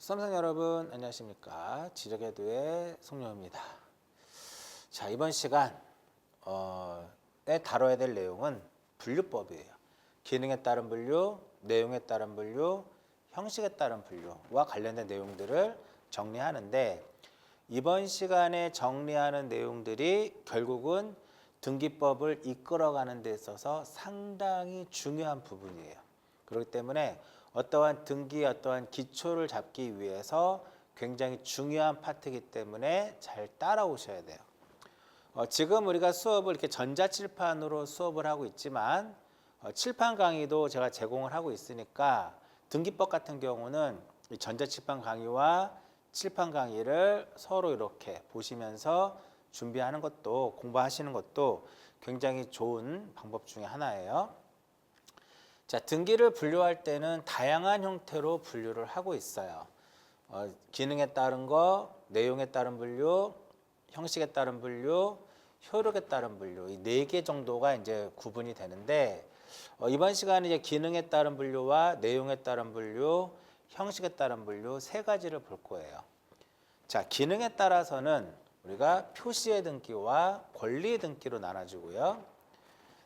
수험생 여러분 안녕하십니까. 지적에듀의 송영호입니다. 자, 이번 시간에 다뤄야 될 내용은 분류법이에요. 기능에 따른 분류, 내용에 따른 분류, 형식에 따른 분류와 관련된 내용들을 정리하는데, 이번 시간에 정리하는 내용들이 결국은 등기법을 이끌어가는 데 있어서 상당히 중요한 부분이에요. 그렇기 때문에 어떠한 등기, 어떠한 기초를 잡기 위해서 굉장히 중요한 파트이기 때문에 잘 따라오셔야 돼요. 지금 우리가 수업을 이렇게 전자칠판으로 수업을 하고 있지만 칠판 강의도 제가 제공을 하고 있으니까 등기법 같은 경우는 이 전자칠판 강의와 칠판 강의를 서로 이렇게 보시면서 준비하는 것도, 공부하시는 것도 굉장히 좋은 방법 중에 하나예요. 자, 등기를 분류할 때는 다양한 형태로 분류를 하고 있어요. 기능에 따른 거, 내용에 따른 분류, 형식에 따른 분류, 효력에 따른 분류, 이 4개 정도가 이제 구분이 되는데, 이번 시간에 이제 기능에 따른 분류와 내용에 따른 분류, 형식에 따른 분류 3가지를 볼 거예요. 자, 기능에 따라서는 우리가 표시의 등기와 권리의 등기로 나눠지고요.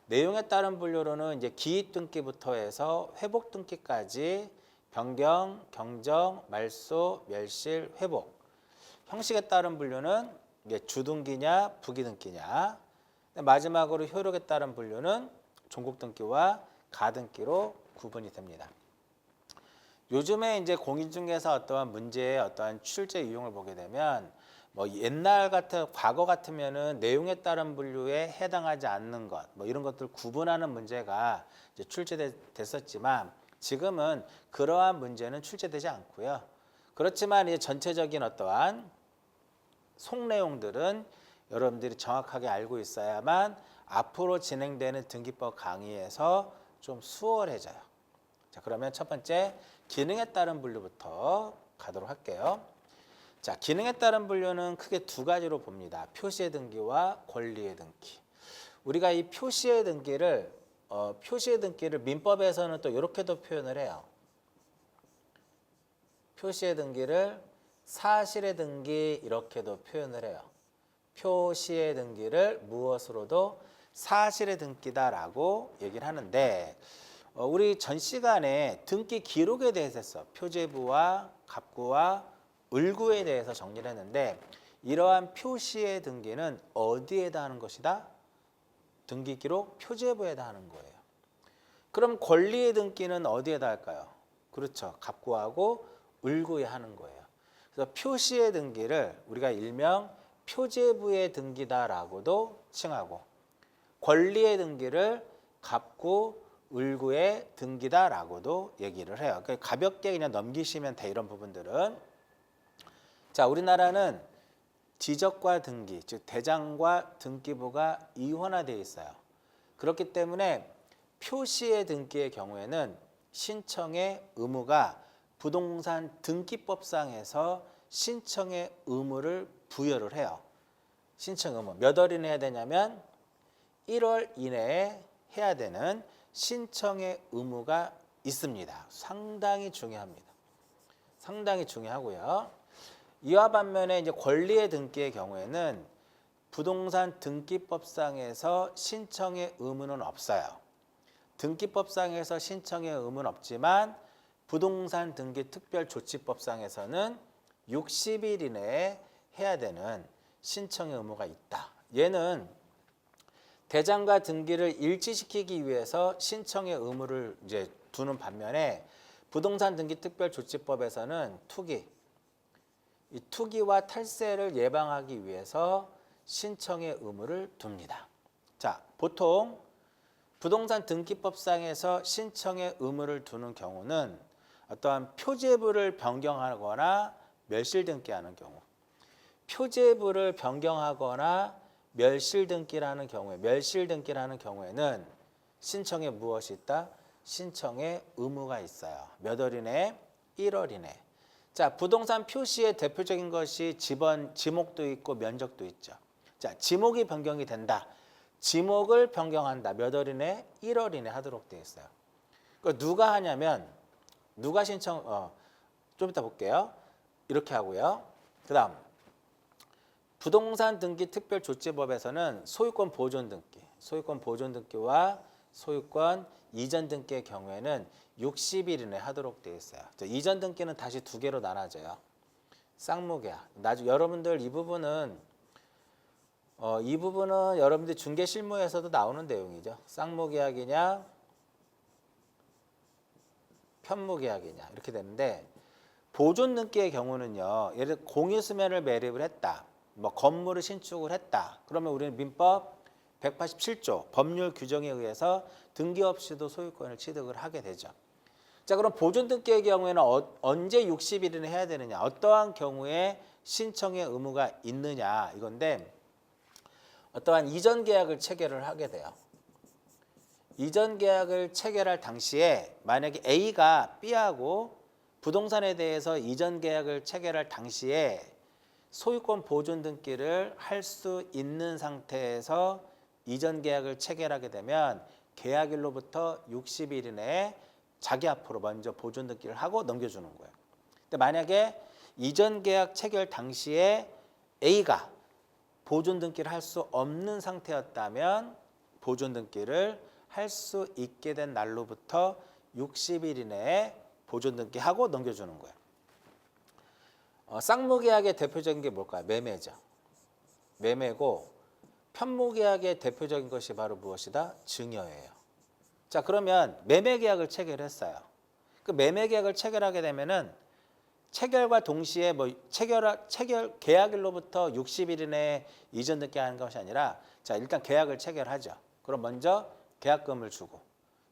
내용에 따른 분류로는 이제 기입 등기부터 해서 회복 등기까지 변경, 경정, 말소, 멸실, 회복. 형식에 따른 분류는 이게 주등기냐, 부기등기냐. 마지막으로 효력에 따른 분류는 종국등기와 가등기로 구분이 됩니다. 요즘에 이제 공인중개사 어떠한 문제의 어떠한 출제 유형을 보게 되면 옛날 같은 과거 같으면은 내용에 따른 분류에 해당하지 않는 것, 이런 것들 구분하는 문제가 이제 출제됐었지만 지금은 그러한 문제는 출제되지 않고요. 그렇지만 이제 전체적인 어떠한 속내용들은 여러분들이 정확하게 알고 있어야만 앞으로 진행되는 등기법 강의에서 좀 수월해져요. 자, 그러면 첫 번째 기능에 따른 분류부터 가도록 할게요. 자, 기능에 따른 분류는 크게 2가지로 봅니다. 표시의 등기와 권리의 등기. 우리가 이 표시의 등기를 민법에서는 또 이렇게도 표현을 해요. 표시의 등기를 사실의 등기 이렇게도 표현을 해요. 표시의 등기를 무엇으로도 사실의 등기다라고 얘기를 하는데, 우리 전 시간에 등기 기록에 대해서 했어. 표제부와 갑구와 을구에 대해서 정리를 했는데, 이러한 표시의 등기는 어디에다 하는 것이다? 등기기록 표제부에다 하는 거예요. 그럼 권리의 등기는 어디에다 할까요? 그렇죠. 갑구하고 을구에 하는 거예요. 그래서 표시의 등기를 우리가 일명 표제부의 등기다라고도 칭하고, 권리의 등기를 갑구, 을구의 등기다라고도 얘기를 해요. 그러니까 가볍게 그냥 넘기시면 돼, 이런 부분들은. 자, 우리나라는 지적과 등기, 즉 대장과 등기부가 이원화되어 있어요. 그렇기 때문에 표시의 등기의 경우에는 신청의 의무가 부동산 등기법상에서 신청의 의무를 부여를 해요. 신청 의무 몇 월 이내에 해야 되냐면 1월 이내에 해야 되는 신청의 의무가 있습니다. 상당히 중요합니다. 상당히 중요하고요. 이와 반면에 이제 권리의 등기의 경우에는 부동산 등기법상에서 신청의 의무는 없어요. 등기법상에서 신청의 의무는 없지만 부동산 등기 특별조치법상에서는 60일 이내에 해야 되는 신청의 의무가 있다. 얘는 대장과 등기를 일치시키기 위해서 신청의 의무를 이제 두는 반면에 부동산 등기 특별조치법에서는 이 투기와 탈세를 예방하기 위해서 신청의 의무를 둡니다. 자, 보통 부동산 등기법상에서 신청의 의무를 두는 경우는 어떠한 표제부를 변경하거나 멸실등기하는 경우, 표제부를 변경하거나 멸실등기라는 경우에는 신청에 무엇이 있다? 신청에 의무가 있어요. 몇 월 이내? 1월 이내. 자, 부동산 표시의 대표적인 것이 지목도 있고 면적도 있죠. 자, 지목이 변경이 된다. 지목을 변경한다. 몇 월 이내? 1월 이내 하도록 되어 있어요. 누가 하냐면, 누가 좀 이따 볼게요. 이렇게 하고요. 그다음 부동산 등기 특별조치법에서는 소유권 보존 등기와 소유권 이전 등기의 경우에는 60일 이내 하도록 되어 있어요. 이전 등기는 다시 두 개로 나눠져요. 쌍무계약. 나중에 여러분들 이 부분은 여러분들 중개 실무에서도 나오는 내용이죠. 쌍무계약이냐 편무계약이냐 이렇게 되는데 보존 등기의 경우는요. 예를 들어 공유수면을 매립을 했다. 뭐 건물을 신축을 했다. 그러면 우리는 민법 187조 법률 규정에 의해서 등기 없이도 소유권을 취득을 하게 되죠. 자, 그럼 보존 등기의 경우에는 언제 60일이나 해야 되느냐? 어떠한 경우에 신청의 의무가 있느냐? 이건데 어떠한 이전 계약을 체결을 하게 돼요. 이전 계약을 체결할 당시에 만약에 A가 B하고 부동산에 대해서 이전 계약을 체결할 당시에 소유권 보존 등기를 할 수 있는 상태에서 이전 계약을 체결하게 되면 계약일로부터 60일 이내에 자기 앞으로 먼저 보존 등기를 하고 넘겨주는 거예요. 근데 만약에 이전 계약 체결 당시에 A가 보존 등기를 할 수 없는 상태였다면 보존 등기를 할 수 있게 된 날로부터 60일 이내에 보존 등기하고 넘겨주는 거예요. 쌍무계약의 대표적인 게 뭘까요? 매매죠. 매매고 편무계약의 대표적인 것이 바로 무엇이다? 증여예요. 자, 그러면 매매계약을 체결했어요. 그 매매계약을 체결하게 되면은 체결과 동시에 체결 계약일로부터 60일 이내에 이전 등기하는 것이 아니라 자, 일단 계약을 체결하죠. 그럼 먼저 계약금을 주고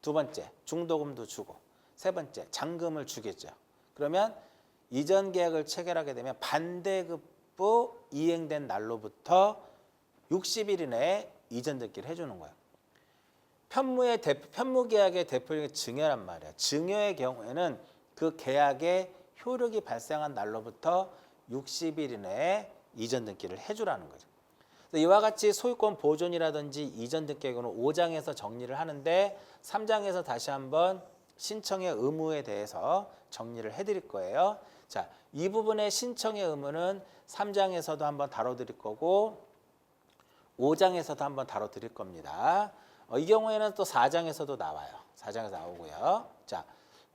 두 번째 중도금도 주고 세 번째 잔금을 주겠죠. 그러면 이전 계약을 체결하게 되면 반대급부 이행된 날로부터 60일 이내에 이전 등기를 해주는 거예요. 편무계약의 대표적인 증여란 말이에요. 증여의 경우에는 그 계약의 효력이 발생한 날로부터 60일 이내에 이전 등기를 해주라는 거죠. 이와 같이 소유권 보존이라든지 이전 등기의 경우는 5장에서 정리를 하는데 3장에서 다시 한번 신청의 의무에 대해서 정리를 해드릴 거예요. 자, 이 부분의 신청의 의무는 3장에서도 한번 다뤄드릴 거고 5장에서도 한번 다뤄드릴 겁니다. 이 경우에는 또 4장에서도 나와요. 4장에서 나오고요. 자,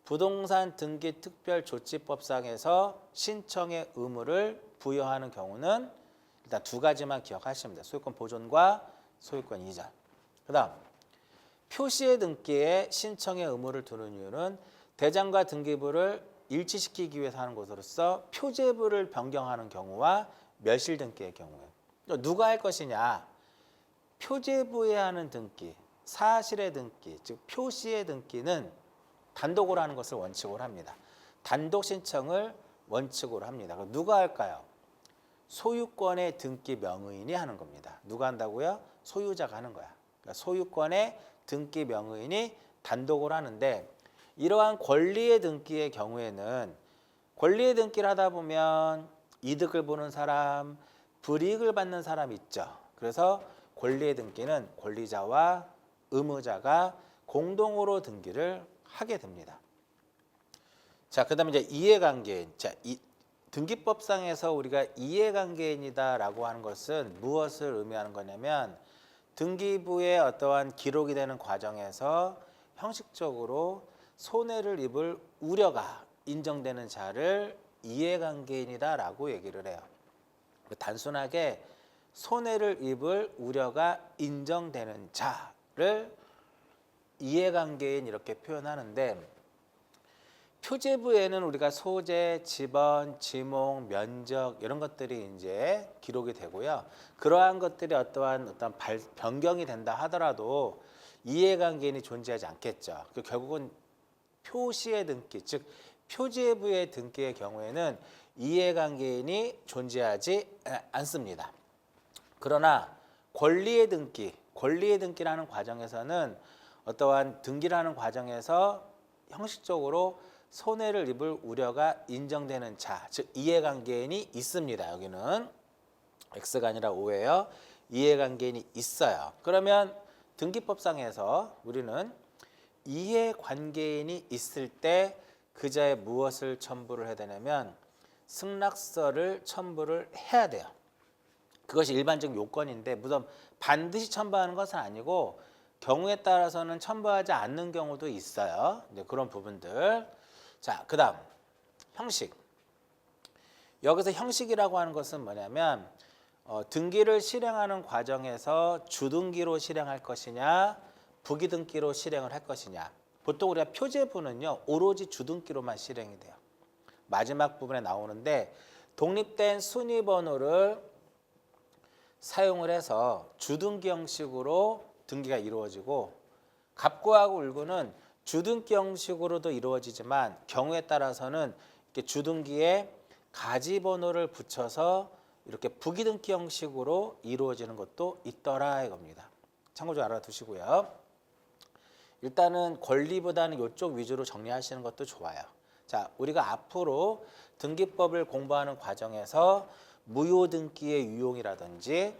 부동산 등기 특별조치법상에서 신청의 의무를 부여하는 경우는 일단 두 가지만 기억하시면 돼요. 소유권 보존과 소유권 이전. 그 다음 표시의 등기에 신청의 의무를 두는 이유는 대장과 등기부를 일치시키기 위해서 하는 것으로서 표제부를 변경하는 경우와 멸실 등기의 경우에 누가 할 것이냐? 표제부에 하는 등기, 사실의 등기, 즉 표시의 등기는 단독으로 하는 것을 원칙으로 합니다. 단독 신청을 원칙으로 합니다. 그럼 누가 할까요? 소유권의 등기 명의인이 하는 겁니다. 누가 한다고요? 소유자가 하는 거야. 그러니까 소유권의 등기 명의인이 단독으로 하는데 이러한 권리의 등기의 경우에는 권리의 등기를 하다 보면 이득을 보는 사람, 불이익을 받는 사람이 있죠. 그래서 권리의 등기는 권리자와 의무자가 공동으로 등기를 하게 됩니다. 자, 그다음에 이제 이해관계인. 자, 등기법상에서 우리가 이해관계인이다라고 하는 것은 무엇을 의미하는 거냐면 등기부의 어떠한 기록이 되는 과정에서 형식적으로 손해를 입을 우려가 인정되는 자를 이해관계인이다라고 얘기를 해요. 단순하게 손해를 입을 우려가 인정되는 자를 이해관계인 이렇게 표현하는데 표제부에는 우리가 소재, 지번, 지목, 면적 이런 것들이 이제 기록이 되고요. 그러한 것들이 어떠한 변경이 된다 하더라도 이해관계인이 존재하지 않겠죠. 결국은 표시의 등기, 즉 표제부의 등기의 경우에는 이해관계인이 존재하지 않습니다. 그러나 권리의 등기라는 과정에서는 어떠한 등기라는 과정에서 형식적으로 손해를 입을 우려가 인정되는 자, 즉 이해관계인이 있습니다. 여기는 X가 아니라 O예요. 이해관계인이 있어요. 그러면 등기법상에서 우리는 이해관계인이 있을 때 그자의 무엇을 첨부를 해야 되냐면 승낙서를 첨부를 해야 돼요. 그것이 일반적 요건인데 무슨 반드시 첨부하는 것은 아니고 경우에 따라서는 첨부하지 않는 경우도 있어요. 이제 그런 부분들. 자, 그다음 형식. 여기서 형식이라고 하는 것은 뭐냐면 등기를 실행하는 과정에서 주등기로 실행할 것이냐 부기등기로 실행을 할 것이냐. 보통 우리가 표제부는요 오로지 주등기로만 실행이 돼요. 마지막 부분에 나오는데 독립된 순위번호를 사용을 해서 주등기 형식으로 등기가 이루어지고 갑구하고 울구는 주등기 형식으로도 이루어지지만 경우에 따라서는 이렇게 주등기에 가지번호를 붙여서 이렇게 부기등기 형식으로 이루어지는 것도 있더라 이겁니다. 참고 좀 알아두시고요. 일단은 권리보다는 이쪽 위주로 정리하시는 것도 좋아요. 자, 우리가 앞으로 등기법을 공부하는 과정에서 무효등기의 유용이라든지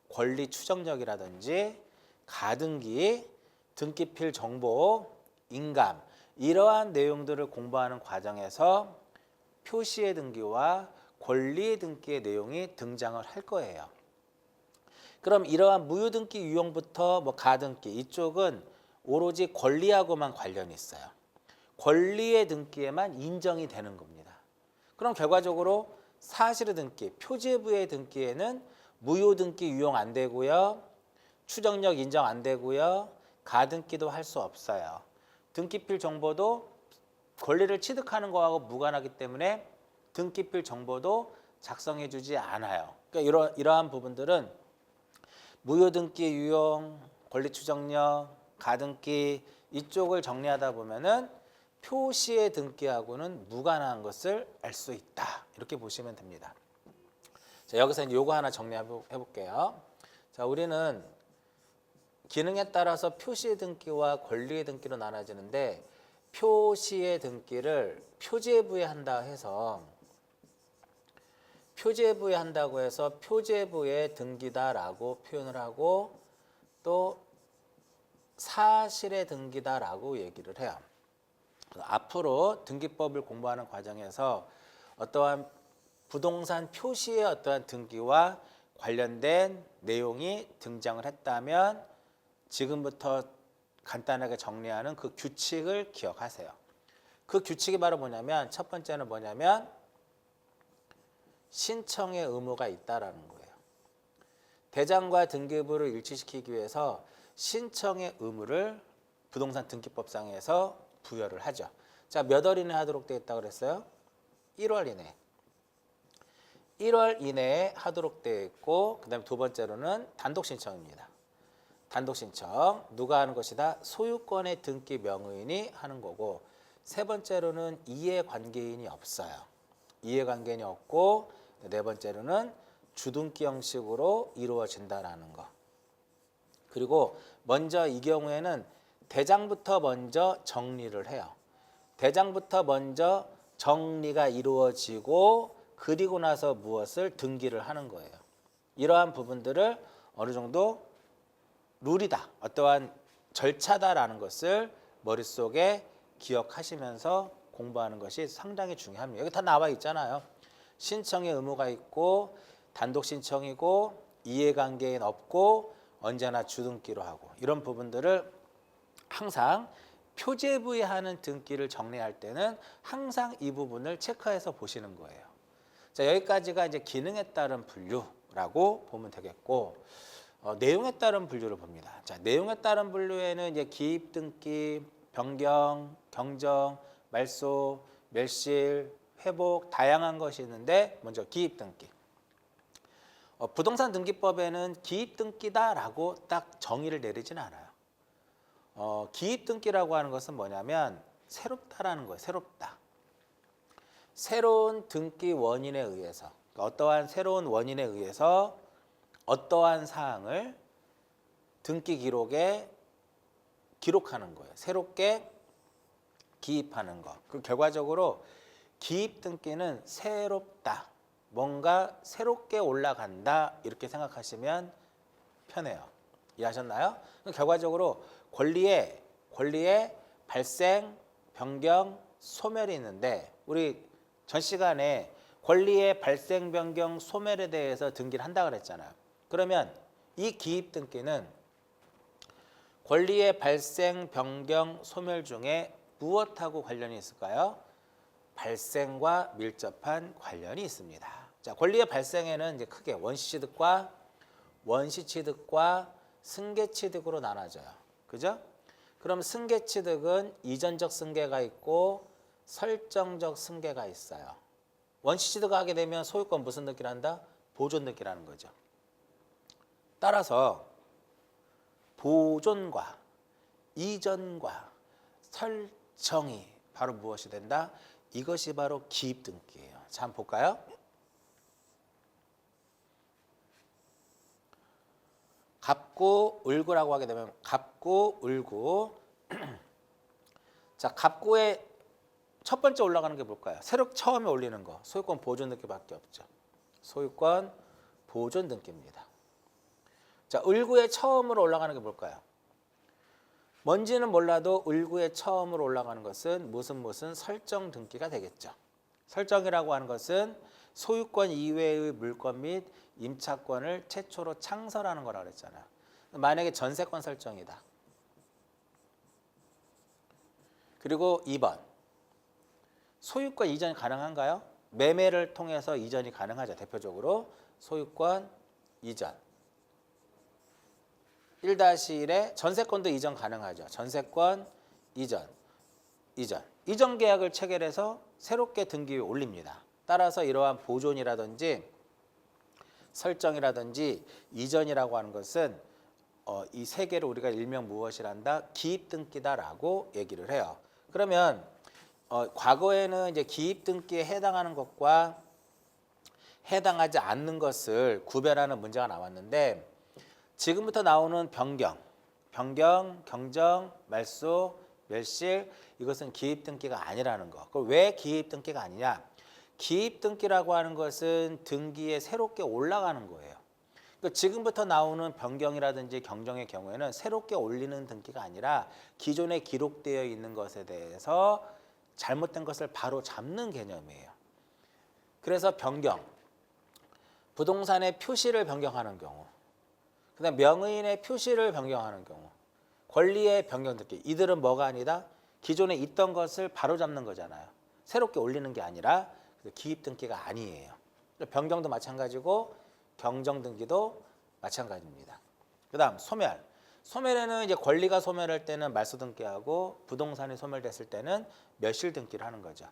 권리 추정력이라든지 가등기, 등기필 정보, 인감 이러한 내용들을 공부하는 과정에서 표시의 등기와 권리의 등기의 내용이 등장을 할 거예요. 그럼 이러한 무효등기 유용부터 가등기 이쪽은 오로지 권리하고만 관련이 있어요. 권리의 등기에만 인정이 되는 겁니다. 그럼 결과적으로 사실의 등기, 표제부의 등기에는 무효등기 유용 안 되고요. 추정력 인정 안 되고요. 가등기도 할 수 없어요. 등기필 정보도 권리를 취득하는 거하고 무관하기 때문에 등기필 정보도 작성해 주지 않아요. 그러니까 이러한 부분들은 무효등기 유용, 권리 추정력, 가등기 이쪽을 정리하다 보면은 표시의 등기하고는 무관한 것을 알 수 있다. 이렇게 보시면 됩니다. 자, 여기서 이제 요거 하나 정리해 볼게요. 자, 우리는 기능에 따라서 표시의 등기와 권리의 등기로 나눠지는데 표시의 등기를 표제부에 한다고 해서 표제부의 등기다라고 표현을 하고 또 사실의 등기다라고 얘기를 해요. 앞으로 등기법을 공부하는 과정에서 어떠한 부동산 표시의 어떠한 등기와 관련된 내용이 등장을 했다면 지금부터 간단하게 정리하는 그 규칙을 기억하세요. 그 규칙이 바로 뭐냐면 첫 번째는 뭐냐면 신청의 의무가 있다라는 거예요. 대장과 등기부를 일치시키기 위해서 신청의 의무를 부동산 등기법상에서 부여를 하죠. 자, 몇 월 이내 하도록 되어 있다고 그랬어요? 1월 이내. 1월 이내에 하도록 되어 있고 그다음에 두 번째로는 단독 신청입니다. 단독 신청 누가 하는 것이다? 소유권의 등기 명의인이 하는 거고 세 번째로는 이해관계인이 없어요. 이해관계인이 없고 네 번째로는 주등기 형식으로 이루어진다라는 거. 그리고 먼저 이 경우에는 대장부터 먼저 정리를 해요. 대장부터 먼저 정리가 이루어지고 그리고 나서 무엇을 등기를 하는 거예요. 이러한 부분들을 어느 정도 룰이다, 어떠한 절차다라는 것을 머릿속에 기억하시면서 공부하는 것이 상당히 중요합니다. 여기 다 나와 있잖아요. 신청의 의무가 있고 단독 신청이고 이해관계인 없고 언제나 주등기로 하고 이런 부분들을 항상 표제부에 하는 등기를 정리할 때는 항상 이 부분을 체크해서 보시는 거예요. 자, 여기까지가 이제 기능에 따른 분류라고 보면 되겠고 내용에 따른 분류를 봅니다. 자, 내용에 따른 분류에는 이제 기입 등기, 변경, 경정, 말소, 멸실, 회복 다양한 것이 있는데 먼저 기입 등기. 부동산 등기법에는 기입 등기다라고 딱 정의를 내리지는 않아요. 기입 등기라고 하는 것은 뭐냐면 새롭다라는 거예요. 새롭다. 새로운 등기 원인에 의해서 어떠한 새로운 원인에 의해서 어떠한 사항을 등기 기록에 기록하는 거예요. 새롭게 기입하는 거. 그 결과적으로 기입 등기는 새롭다. 뭔가 새롭게 올라간다. 이렇게 생각하시면 편해요. 이해하셨나요? 결과적으로 권리의 발생, 변경, 소멸이 있는데 우리 전 시간에 권리의 발생, 변경, 소멸에 대해서 등기를 한다 그랬잖아요. 그러면 이 기입 등기는 권리의 발생, 변경, 소멸 중에 무엇하고 관련이 있을까요? 발생과 밀접한 관련이 있습니다. 자, 권리의 발생에는 이제 크게 원시취득과 원시취득과 승계취득으로 나눠져요. 그죠? 그럼 승계취득은 이전적 승계가 있고 설정적 승계가 있어요. 원시취득을 하게 되면 소유권 무슨 등기를 한다? 보존 등기를 하는 거죠. 따라서 보존과 이전과 설정이 바로 무엇이 된다? 이것이 바로 기입 등기예요. 자, 한번 볼까요? 갑구, 을구라고 하게 되면 갑구, 을구. 자, 갑구의 첫 번째 올라가는 게 뭘까요? 새로 처음에 올리는 거 소유권 보존 등기밖에 없죠. 소유권 보존 등기입니다. 자, 을구에 처음으로 올라가는 게 뭘까요? 뭔지는 몰라도 을구에 처음으로 올라가는 것은 무슨 설정 등기가 되겠죠. 설정이라고 하는 것은 소유권 이외의 물권 및 임차권을 최초로 창설하는 거라고 그랬잖아요. 만약에 전세권 설정이다. 그리고 2번. 소유권 이전이 가능한가요? 매매를 통해서 이전이 가능하죠. 대표적으로 소유권 이전. 1-1에 전세권도 이전 가능하죠. 전세권 이전. 이전 계약을 체결해서 새롭게 등기에 올립니다. 따라서 이러한 보존이라든지 설정이라든지 이전이라고 하는 것은 이 세 개를 우리가 일명 무엇이란다? 기입 등기다라고 얘기를 해요. 그러면 과거에는 이제 기입 등기에 해당하는 것과 해당하지 않는 것을 구별하는 문제가 나왔는데 지금부터 나오는 변경, 경정, 말소, 멸실 이것은 기입 등기가 아니라는 거. 그럼 왜 기입 등기가 아니냐? 기입 등기라고 하는 것은 등기에 새롭게 올라가는 거예요. 그러니까 지금부터 나오는 변경이라든지 경정의 경우에는 새롭게 올리는 등기가 아니라 기존에 기록되어 있는 것에 대해서 잘못된 것을 바로 잡는 개념이에요. 그래서 변경, 부동산의 표시를 변경하는 경우, 그다음 명의인의 표시를 변경하는 경우, 권리의 변경 등기. 이들은 뭐가 아니다? 기존에 있던 것을 바로 잡는 거잖아요. 새롭게 올리는 게 아니라 기입 등기가 아니에요. 변경도 마찬가지고 경정 등기도 마찬가지입니다. 그다음 소멸. 소멸에는 이제 권리가 소멸할 때는 말소 등기하고 부동산이 소멸됐을 때는 멸실 등기를 하는 거죠.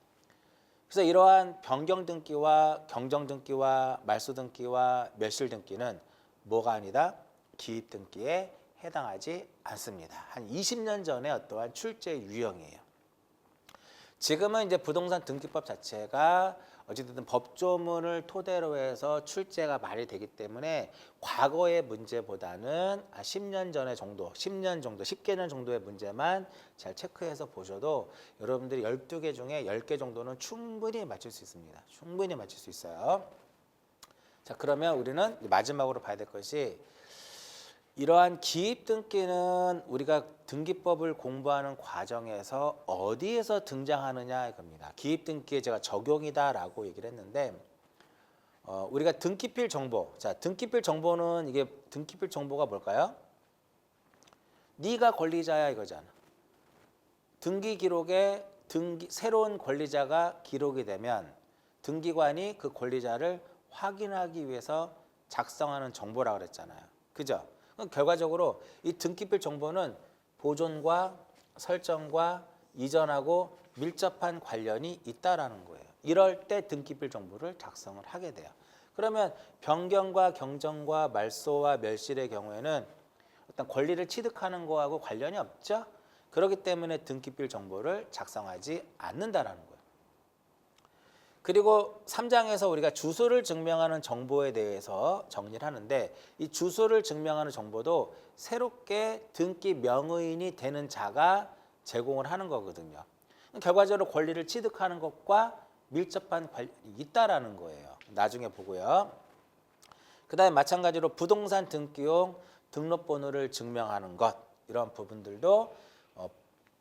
그래서 이러한 변경 등기와 경정 등기와 말소 등기와 멸실 등기는 뭐가 아니다? 기입 등기에 해당하지 않습니다. 한 20년 전에 어떠한 출제 유형이에요. 지금은 이제 부동산 등기법 자체가 어쨌든 법조문을 토대로 해서 출제가 많이 되기 때문에 과거의 문제보다는 10년 전에 정도, 10년 정도, 10개년 정도의 문제만 잘 체크해서 보셔도 여러분들이 12개 중에 10개 정도는 충분히 맞출 수 있습니다. 충분히 맞출 수 있어요. 자, 그러면 우리는 마지막으로 봐야 될 것이 이러한 기입 등기는 우리가 등기법을 공부하는 과정에서 어디에서 등장하느냐 이겁니다. 기입 등기에 제가 적용이다라고 얘기를 했는데 우리가 등기필 정보. 자, 등기필 정보는 이게 등기필 정보가 뭘까요? 네가 권리자야 이거잖아. 등기 기록에 새로운 권리자가 기록이 되면 등기관이 그 권리자를 확인하기 위해서 작성하는 정보라고 그랬잖아요. 그죠? 결과적으로 이 등기필 정보는 보존과 설정과 이전하고 밀접한 관련이 있다라는 거예요. 이럴 때 등기필 정보를 작성을 하게 돼요. 그러면 변경과 경정과 말소와 멸실의 경우에는 어떤 권리를 취득하는 거하고 관련이 없죠. 그렇기 때문에 등기필 정보를 작성하지 않는다라는 거예요. 그리고 3장에서 우리가 주소를 증명하는 정보에 대해서 정리를 하는데 이 주소를 증명하는 정보도 새롭게 등기 명의인이 되는 자가 제공을 하는 거거든요. 결과적으로 권리를 취득하는 것과 밀접한 관련이 있다라는 거예요. 나중에 보고요. 그다음에 마찬가지로 부동산 등기용 등록번호를 증명하는 것 이런 부분들도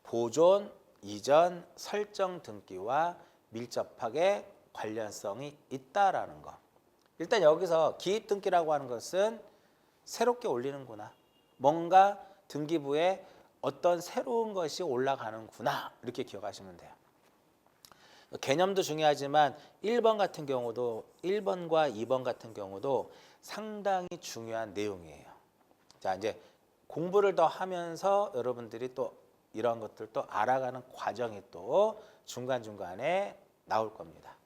보존, 이전, 설정 등기와 밀접하게 관련성이 있다라는 거. 일단 여기서 기입등기라고 하는 것은 새롭게 올리는구나. 뭔가 등기부에 어떤 새로운 것이 올라가는구나. 이렇게 기억하시면 돼요. 개념도 중요하지만 1번 같은 경우도 1번과 2번 같은 경우도 상당히 중요한 내용이에요. 자, 이제 공부를 더 하면서 여러분들이 또 이런 것들도 알아가는 과정이 또 중간중간에 나올 겁니다.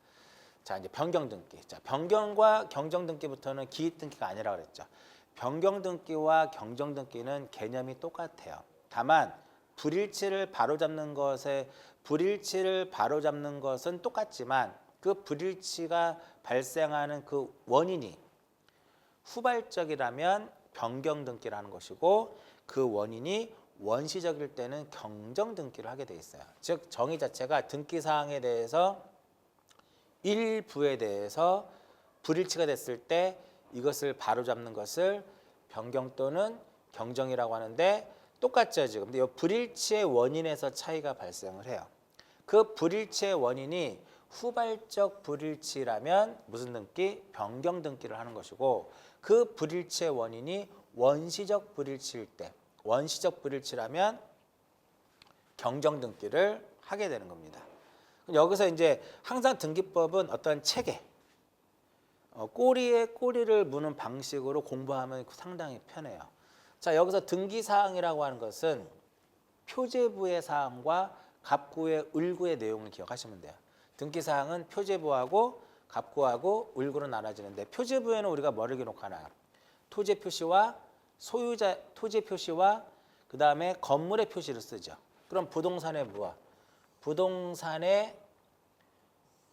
자, 이제 변경등기. 자, 변경과 경정등기부터는 기입등기가 아니라고 그랬죠. 변경등기와 경정등기는 개념이 똑같아요. 다만 불일치를 바로잡는 것은 똑같지만 그 불일치가 발생하는 그 원인이 후발적이라면 변경등기를 하는 것이고 그 원인이 원시적일 때는 경정등기를 하게 돼 있어요. 즉 정의 자체가 등기사항에 대해서 일부에 대해서 불일치가 됐을 때 이것을 바로잡는 것을 변경 또는 경정이라고 하는데 똑같죠 지금. 근데 이 불일치의 원인에서 차이가 발생을 해요. 그 불일치의 원인이 후발적 불일치라면 무슨 등기? 변경 등기를 하는 것이고 그 불일치의 원인이 원시적 불일치일 때 원시적 불일치라면 경정 등기를 하게 되는 겁니다. 여기서 이제 항상 등기법은 어떤 체계 꼬리에 꼬리를 무는 방식으로 공부하면 상당히 편해요. 자, 여기서 등기사항이라고 하는 것은 표제부의 사항과 갑구의 을구의 내용을 기억하시면 돼요. 등기사항은 표제부하고 갑구하고 을구로 나눠지는데 표제부에는 우리가 뭐를 기록하나요? 토지 표시와 소유자 토지 표시와 그 다음에 건물의 표시를 쓰죠. 그럼 부동산의 무엇? 부동산의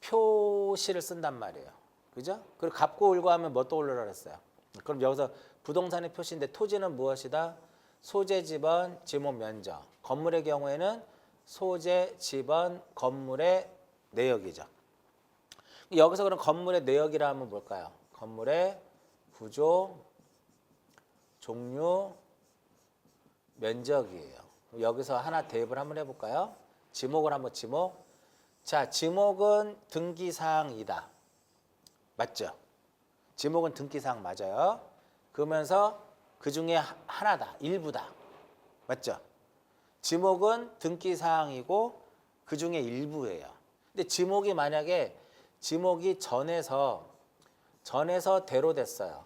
표시를 쓴단 말이에요. 그죠? 그리고 갑구 을구 하면 뭐 떠올르라 그랬어요? 그럼 여기서 부동산의 표시인데 토지는 무엇이다? 소재, 지번, 지목, 면적. 건물의 경우에는 소재, 지번, 건물의 내역이죠. 여기서 그럼 건물의 내역이라 하면 뭘까요? 건물의 구조, 종류, 면적이에요. 여기서 하나 대입을 한번 해볼까요? 지목을 한번 지목. 자, 지목은 등기사항이다. 맞죠? 지목은 등기사항 맞아요. 그러면서 그 중에 하나다. 일부다. 맞죠? 지목은 등기사항이고 그 중에 일부예요. 근데 지목이 만약에 지목이 전에서 대로 됐어요.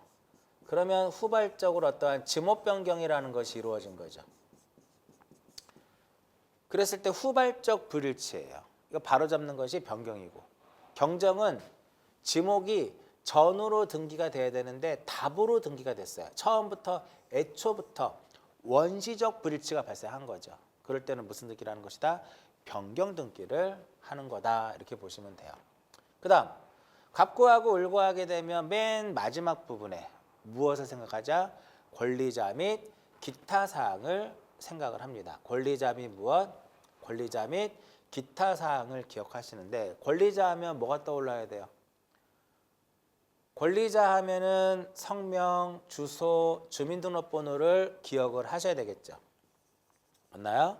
그러면 후발적으로 어떠한 지목 변경이라는 것이 이루어진 거죠. 그랬을 때 후발적 불일치예요. 이거 바로잡는 것이 변경이고 경정은 지목이 전으로 등기가 돼야 되는데 답으로 등기가 됐어요. 처음부터 애초부터 원시적 불일치가 발생한 거죠. 그럴 때는 무슨 등기라는 것이다? 변경 등기를 하는 거다. 이렇게 보시면 돼요. 그 다음 갑구하고 을구하게 되면 맨 마지막 부분에 무엇을 생각하자? 권리자 및 기타 사항을 생각을 합니다. 권리자 및 무엇? 권리자 및 기타 사항을 기억하시는데 권리자 하면 뭐가 떠올라야 돼요? 권리자 하면은 성명, 주소, 주민등록번호를 기억을 하셔야 되겠죠. 맞나요?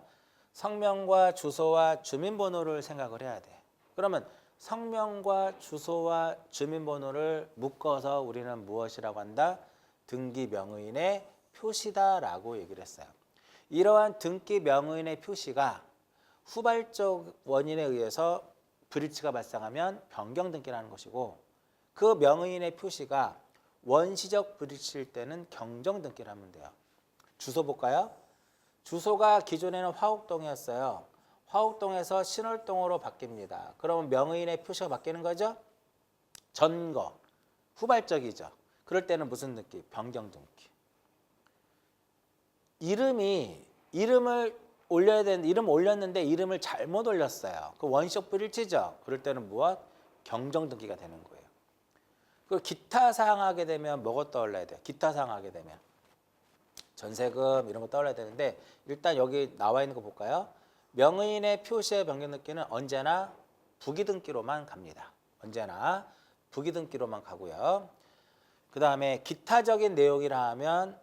성명과 주소와 주민번호를 생각을 해야 돼. 그러면 성명과 주소와 주민번호를 묶어서 우리는 무엇이라고 한다? 등기 명의인의 표시다라고 얘기를 했어요. 이러한 등기 명의인의 표시가 후발적 원인에 의해서 불일치가 발생하면 변경 등기를 하는 것이고 그 명의인의 표시가 원시적 불일치일 때는 경정 등기를 하면 돼요. 주소 볼까요? 주소가 기존에는 화곡동이었어요. 화곡동에서 신월동으로 바뀝니다. 그러면 명의인의 표시가 바뀌는 거죠? 전거, 후발적이죠. 그럴 때는 무슨 등기? 변경 등기. 이름을 올려야 되는데 이름 올렸는데 이름을 잘못 올렸어요. 그 원시적 불일치죠. 그럴 때는 무엇? 경정 등기가 되는 거예요. 그리고 기타 사항 하게 되면 뭐가 떠올라야 돼요? 기타 사항 하게 되면 전세금 이런 거 떠올라야 되는데 일단 여기 나와 있는 거 볼까요? 명의인의 표시의 변경 등기는 언제나 부기등기로만 갑니다. 언제나 부기등기로만 가고요. 그 다음에 기타적인 내용이라 하면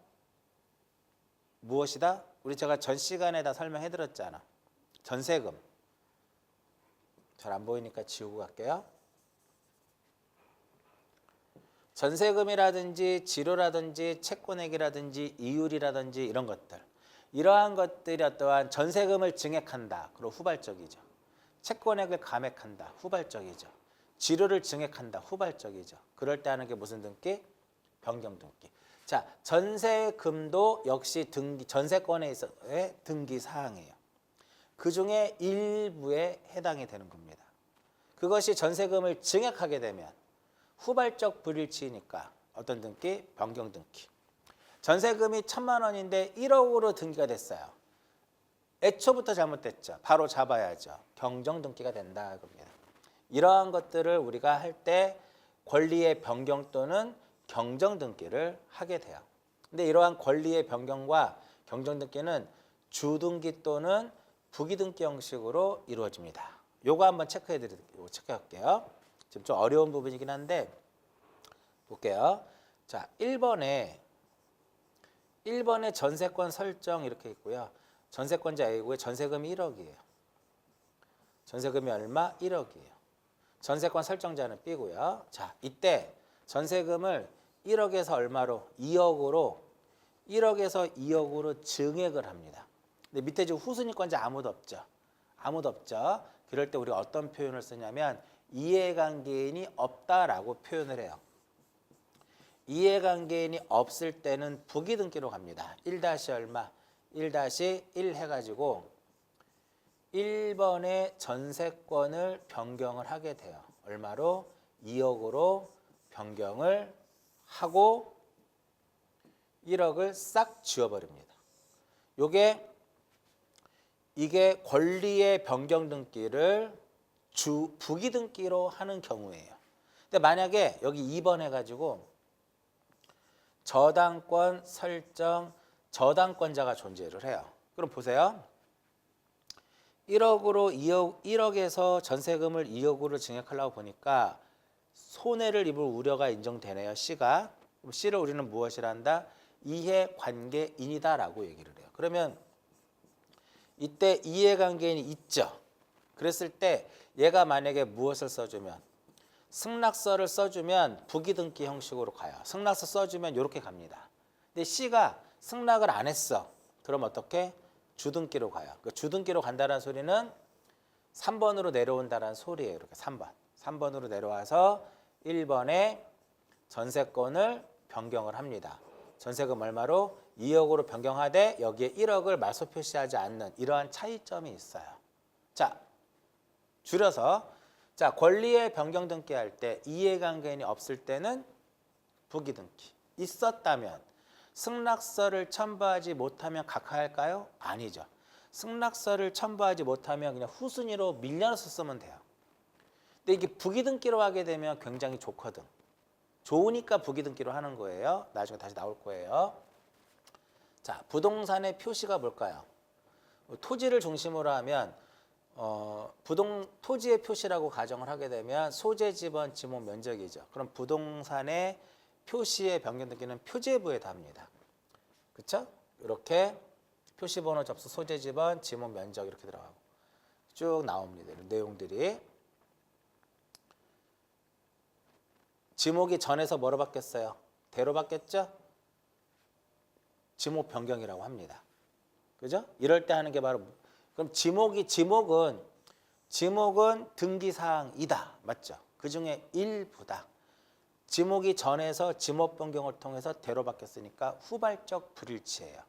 무엇이다? 우리 제가 전 시간에 다 설명해 드렸잖아. 전세금. 잘 안 보이니까 지우고 갈게요. 전세금이라든지 지료라든지 채권액이라든지 이율이라든지 이런 것들, 이러한 것들이 어떠한 전세금을 증액한다. 그리고 후발적이죠. 채권액을 감액한다. 후발적이죠. 지료를 증액한다. 후발적이죠. 그럴 때 하는 게 무슨 등기? 변경등기. 자, 전세금도 역시 등기, 전세권에 있어서의 등기 사항이에요. 그 중에 일부에 해당이 되는 겁니다. 그것이 전세금을 증액하게 되면 후발적 불일치니까 어떤 등기? 변경등기. 전세금이 1,000만 원인데 1억으로 등기가 됐어요. 애초부터 잘못됐죠. 바로 잡아야죠. 경정등기가 된다. 겁니다. 이러한 것들을 우리가 할 때 권리의 변경 또는 경정등기를 하게 돼요. 근데 이러한 권리의 변경과 경정등기는 주등기 또는 부기등기 형식으로 이루어집니다. 요거 한번 체크할게요. 지금 좀 어려운 부분이긴 한데 볼게요. 자, 1번에 전세권 설정 이렇게 있고요. 전세권자 A고요. 전세금이 1억이에요. 전세금이 얼마? 1억이에요. 전세권 설정자는 B고요. 자, 이때 전세금을 1억에서 얼마로? 2억으로 증액을 합니다. 근데 밑에 지금 후순위권자 아무도 없죠. 아무도 없죠. 그럴 때 우리가 어떤 표현을 쓰냐면 이해관계인이 없다라고 표현을 해요. 이해관계인이 없을 때는 부기등기로 갑니다. 1- 얼마? 1-1 해가지고 1번의 전세권을 변경을 하게 돼요. 얼마로? 2억으로 변경을 하고 1억을 싹 지워버립니다. 이게 권리의 변경 등기를 부기등기로 하는 경우예요. 근데 만약에 여기 2번 해가지고 저당권 설정 저당권자가 존재를 해요. 그럼 보세요. 1억에서 전세금을 2억으로 증액하려고 보니까 손해를 입을 우려가 인정되네요. C가. 그럼 C를 우리는 무엇이라 한다? 이해관계인이다라고 얘기를 해요. 그러면 이때 이해관계인이 있죠. 그랬을 때 얘가 만약에 무엇을 써주면 승낙서를 써주면 부기등기 형식으로 가요. 승낙서 써주면 이렇게 갑니다. 근데 C가 승낙을 안 했어. 그럼 어떻게? 주등기로 가요. 그 주등기로 간다는 소리는 3번으로 내려온다는 소리예요. 이렇게 3번으로 내려와서 1번에 전세권을 변경을 합니다. 전세금 얼마로? 2억으로 변경하되 여기에 1억을 말소 표시하지 않는 이러한 차이점이 있어요. 자, 줄여서 자, 권리의 변경 등기 할 때 이해관계인이 없을 때는 부기등기. 있었다면 승낙서를 첨부하지 못하면 각하할까요? 아니죠. 승낙서를 첨부하지 못하면 그냥 후순위로 밀려서 쓰면 돼요. 근데 이게 부기등기로 하게 되면 굉장히 좋거든. 좋으니까 부기등기로 하는 거예요. 나중에 다시 나올 거예요. 자, 부동산의 표시가 뭘까요? 토지를 중심으로 하면 토지의 표시라고 가정을 하게 되면 소재, 지번, 지목, 면적이죠. 그럼 부동산의 표시의 변경 등기는 표제부에 답니다. 그렇죠? 이렇게 표시번호, 접수, 소재, 지번, 지목, 면적 이렇게 들어가고 쭉 나옵니다. 이런 내용들이. 지목이 전에서 뭐로 바뀌었어요? 대로 바뀌었죠? 지목 변경이라고 합니다. 그죠? 이럴 때 하는 게 바로 그럼 지목은 등기 사항이다. 맞죠? 그 중에 일부다. 지목이 전에서 지목 변경을 통해서 대로 바뀌었으니까 후발적 불일치예요.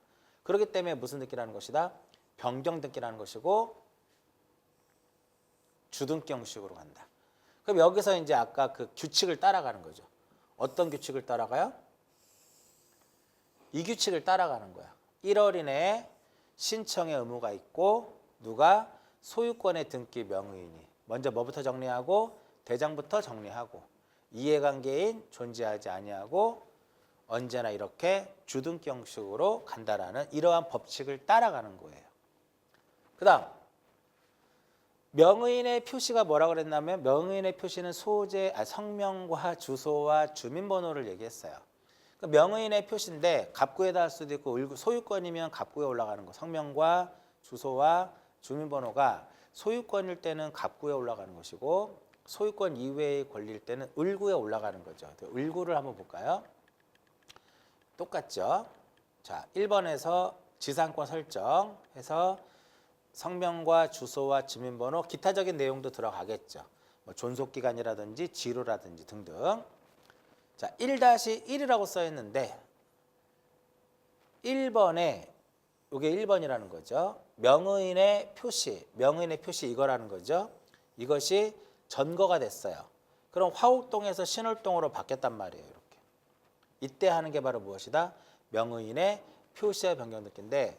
그렇기 때문에 무슨 등기라는 것이다? 변경 등기라는 것이고 주등기 형식으로 간다. 그럼 여기서 이제 아까 그 규칙을 따라가는 거죠. 어떤 규칙을 따라가요? 이 규칙을 따라가는 거야. 1월 이내에 신청의 의무가 있고 누가 소유권의 등기 명의인이 먼저 뭐부터 정리하고 대장부터 정리하고 이해관계인 존재하지 아니하고 언제나 이렇게 주등기 형식으로 간다라는 이러한 법칙을 따라가는 거예요. 그 다음 명의인의 표시가 뭐라고 그랬냐면 명의인의 표시는 성명과 주소와 주민번호를 얘기했어요. 그 명의인의 표시인데 갑구에다 할 수도 있고 소유권이면 갑구에 올라가는 거. 성명과 주소와 주민번호가 소유권일 때는 갑구에 올라가는 것이고 소유권 이외의 권리일 때는 을구에 올라가는 거죠. 을구를 한번 볼까요? 똑같죠. 자, 1번에서 지상권 설정해서 성명과 주소와 주민번호, 기타적인 내용도 들어가겠죠. 뭐 존속기간이라든지 지로라든지 등등. 자, 1-1이라고 써 있는데 1번에 이게 1번이라는 거죠. 명의인의 표시 이거라는 거죠. 이것이 전거가 됐어요. 그럼 화곡동에서 신월동으로 바뀌었단 말이에요. 이렇게. 이때 하는 게 바로 무엇이다? 명의인의 표시의 변경 등기인데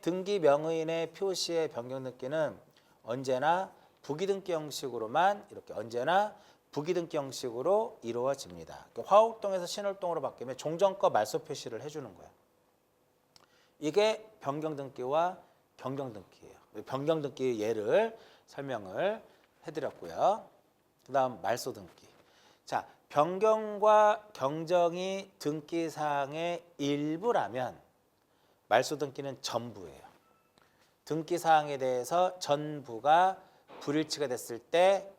등기 명의인의 표시의 변경 등기는 언제나 부기등기 형식으로만 이렇게 언제나 부기등기 형식으로 이루어집니다. 화곡동에서 신월동으로 바뀌면 종전거 말소 표시를 해주는 거예요. 이게 변경등기와 경정등기예요. 변경등기 예를 설명을 해드렸고요. 그 다음 말소등기. 자, 변경과 경정이 등기사항의 일부라면 말소등기는 전부예요. 등기사항에 대해서 전부가 불일치가 됐을 때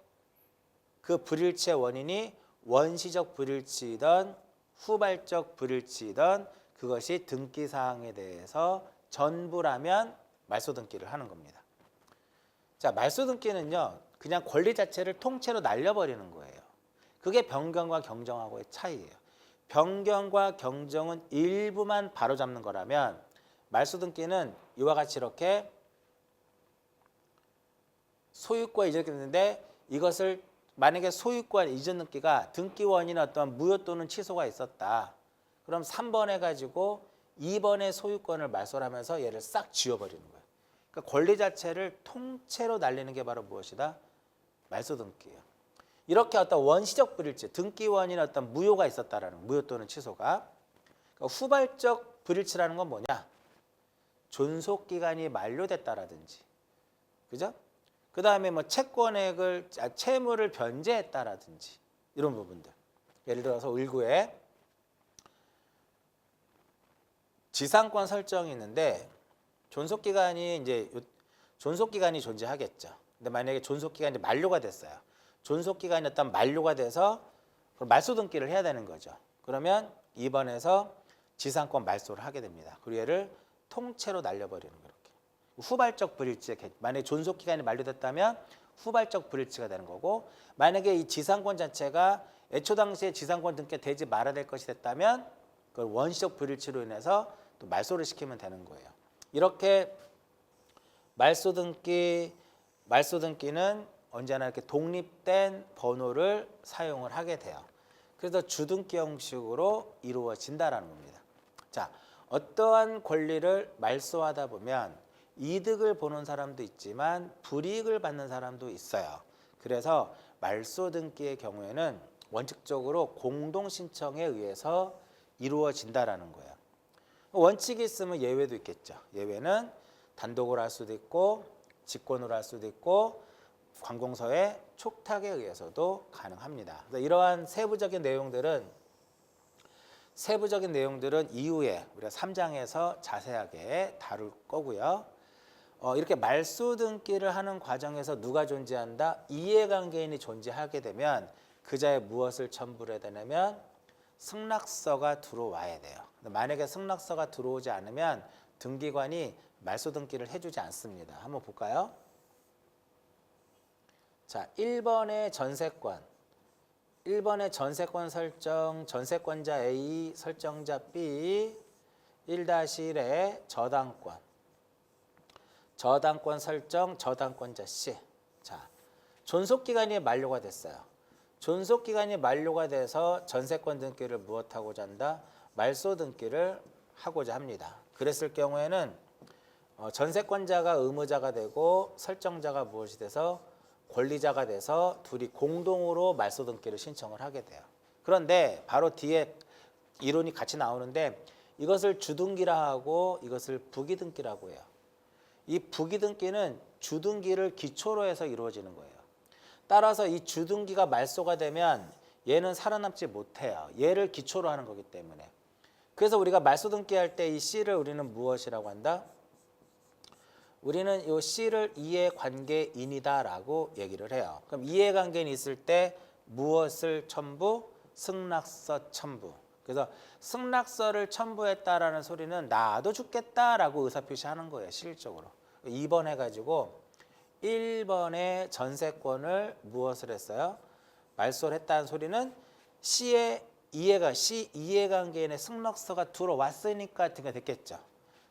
그 불일치의 원인이 원시적 불일치이든 후발적 불일치이든 그것이 등기사항에 대해서 전부라면 말소등기를 하는 겁니다. 자, 말소등기는요, 그냥 권리 자체를 통째로 날려버리는 거예요. 그게 변경과 경정하고의 차이예요. 변경과 경정은 일부만 바로잡는 거라면 말소등기는 이와 같이 이렇게 소유권 이전이 됐는데 이것을 만약에 소유권 이전 등기가 등기원인의 어떤 무효 또는 취소가 있었다. 그럼 3번 해가지고 2번의 소유권을 말소를 하면서 얘를 싹 지워버리는 거예요. 그러니까 권리 자체를 통째로 날리는 게 바로 무엇이다? 말소등기예요. 이렇게 어떤 원시적 불일치, 등기원인의 어떤 무효가 있었다라는 무효 또는 취소가. 그러니까 후발적 불일치라는 건 뭐냐? 존속기간이 만료됐다라든지, 그죠? 그 다음에 뭐 채무를 변제했다라든지 이런 부분들. 예를 들어서 을구에 지상권 설정이 있는데 존속기간이 존재하겠죠. 근데 만약에 존속기간이 만료가 됐어요. 존속기간이 어떤 만료가 돼서 말소등기를 해야 되는 거죠. 그러면 2번에서 지상권 말소를 하게 됩니다. 그리고 얘를 통째로 날려버리는 거예요. 후발적 불일치, 만약에 존속기간이 만료됐다면 후발적 불일치가 되는 거고, 만약에 이 지상권 자체가 애초 당시에 지상권 등기가 되지 말아야 될 것이 됐다면 그걸 원시적 불일치로 인해서 또 말소를 시키면 되는 거예요. 이렇게 말소등기는 언제나 이렇게 독립된 번호를 사용을 하게 돼요. 그래서 주등기 형식으로 이루어진다라는 겁니다. 자, 어떠한 권리를 말소하다 보면 이득을 보는 사람도 있지만 불이익을 받는 사람도 있어요. 그래서 말소등기의 경우에는 원칙적으로 공동신청에 의해서 이루어진다라는 거예요. 원칙이 있으면 예외도 있겠죠. 예외는 단독으로 할 수도 있고 직권으로 할 수도 있고 관공서의 촉탁에 의해서도 가능합니다. 그래서 이러한 세부적인 내용들은 이후에 우리가 3장에서 자세하게 다룰 거고요. 이렇게 말소등기를 하는 과정에서 누가 존재한다? 이해관계인이 존재하게 되면 그자의 무엇을 첨부를 해야 되냐면 승낙서가 들어와야 돼요. 만약에 승낙서가 들어오지 않으면 등기관이 말소등기를 해주지 않습니다. 한번 볼까요? 자, 1번의 전세권. 1번의 전세권 설정, 전세권자 A, 설정자 B, 1-1의 저당권. 저당권 설정, 저당권자 C. 자, 존속기간이 만료가 됐어요. 존속기간이 만료가 돼서 전세권 등기를 무엇하고자 한다? 말소등기를 하고자 합니다. 그랬을 경우에는 전세권자가 의무자가 되고 설정자가 무엇이 돼서 권리자가 돼서 둘이 공동으로 말소등기를 신청을 하게 돼요. 그런데 바로 뒤에 이론이 같이 나오는데 이것을 주등기라 하고 이것을 부기등기라고 해요. 이 부기등기는 주등기를 기초로 해서 이루어지는 거예요. 따라서 이 주등기가 말소가 되면 얘는 살아남지 못해요. 얘를 기초로 하는 거기 때문에. 그래서 우리가 말소등기 할 때 이 C를 우리는 무엇이라고 한다? 우리는 이 C를 이해관계인이다라고 얘기를 해요. 그럼 이해관계인이 있을 때 무엇을 첨부? 승낙서 첨부. 그래서 승낙서를 첨부했다라는 소리는 나도 죽겠다라고 의사표시하는 거예요. 실질적으로. 2번 해가지고 1번의 전세권을 무엇을 했어요? 말소를 했다는 소리는 C 이해관계인의 승낙서가 들어왔으니까 등기가 됐겠죠.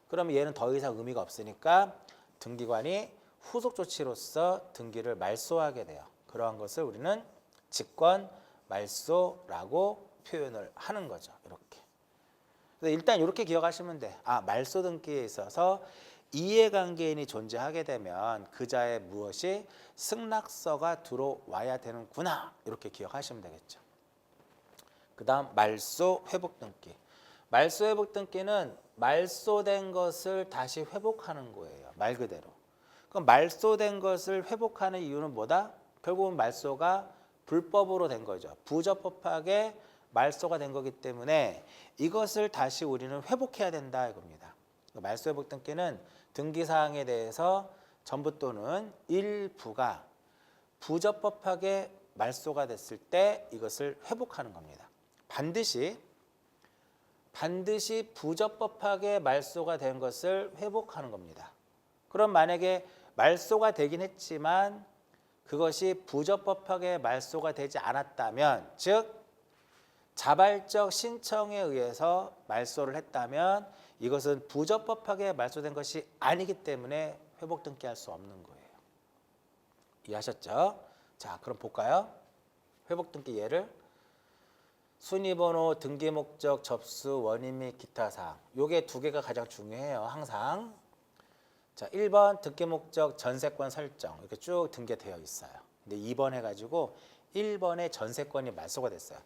그러면 얘는 더 이상 의미가 없으니까 등기관이 후속 조치로서 등기를 말소하게 돼요. 그러한 것을 우리는 직권 말소라고 표현을 하는 거죠. 이렇게. 그래서 일단 이렇게 기억하시면 돼. 말소 등기에 있어서 이해관계인이 존재하게 되면 그자의 무엇이 승낙서가 들어와야 되는구나. 이렇게 기억하시면 되겠죠. 그 다음 말소 회복 등기. 말소 회복 등기는 말소된 것을 다시 회복하는 거예요. 말 그대로. 그럼 말소된 것을 회복하는 이유는 뭐다? 결국은 말소가 불법으로 된 거죠. 부적법하게 말소가 된 거기 때문에 이것을 다시 우리는 회복해야 된다 이겁니다. 말소 회복 등기는 등기사항에 대해서 전부 또는 일부가 부적법하게 말소가 됐을 때 이것을 회복하는 겁니다. 반드시 부적법하게 말소가 된 것을 회복하는 겁니다. 그럼 만약에 말소가 되긴 했지만 그것이 부적법하게 말소가 되지 않았다면, 즉 자발적 신청에 의해서 말소를 했다면 이것은 부적법하게 말소된 것이 아니기 때문에 회복 등기할 수 없는 거예요. 이해하셨죠? 자, 그럼 볼까요? 회복 등기 예를 순위번호, 등기 목적, 접수, 원인 및 기타 사항. 요게 두 개가 가장 중요해요. 항상. 자, 1번 등기 목적 전세권 설정. 이렇게 쭉 등기되어 있어요. 근데 2번 해가지고 1번에 전세권이 말소가 됐어요.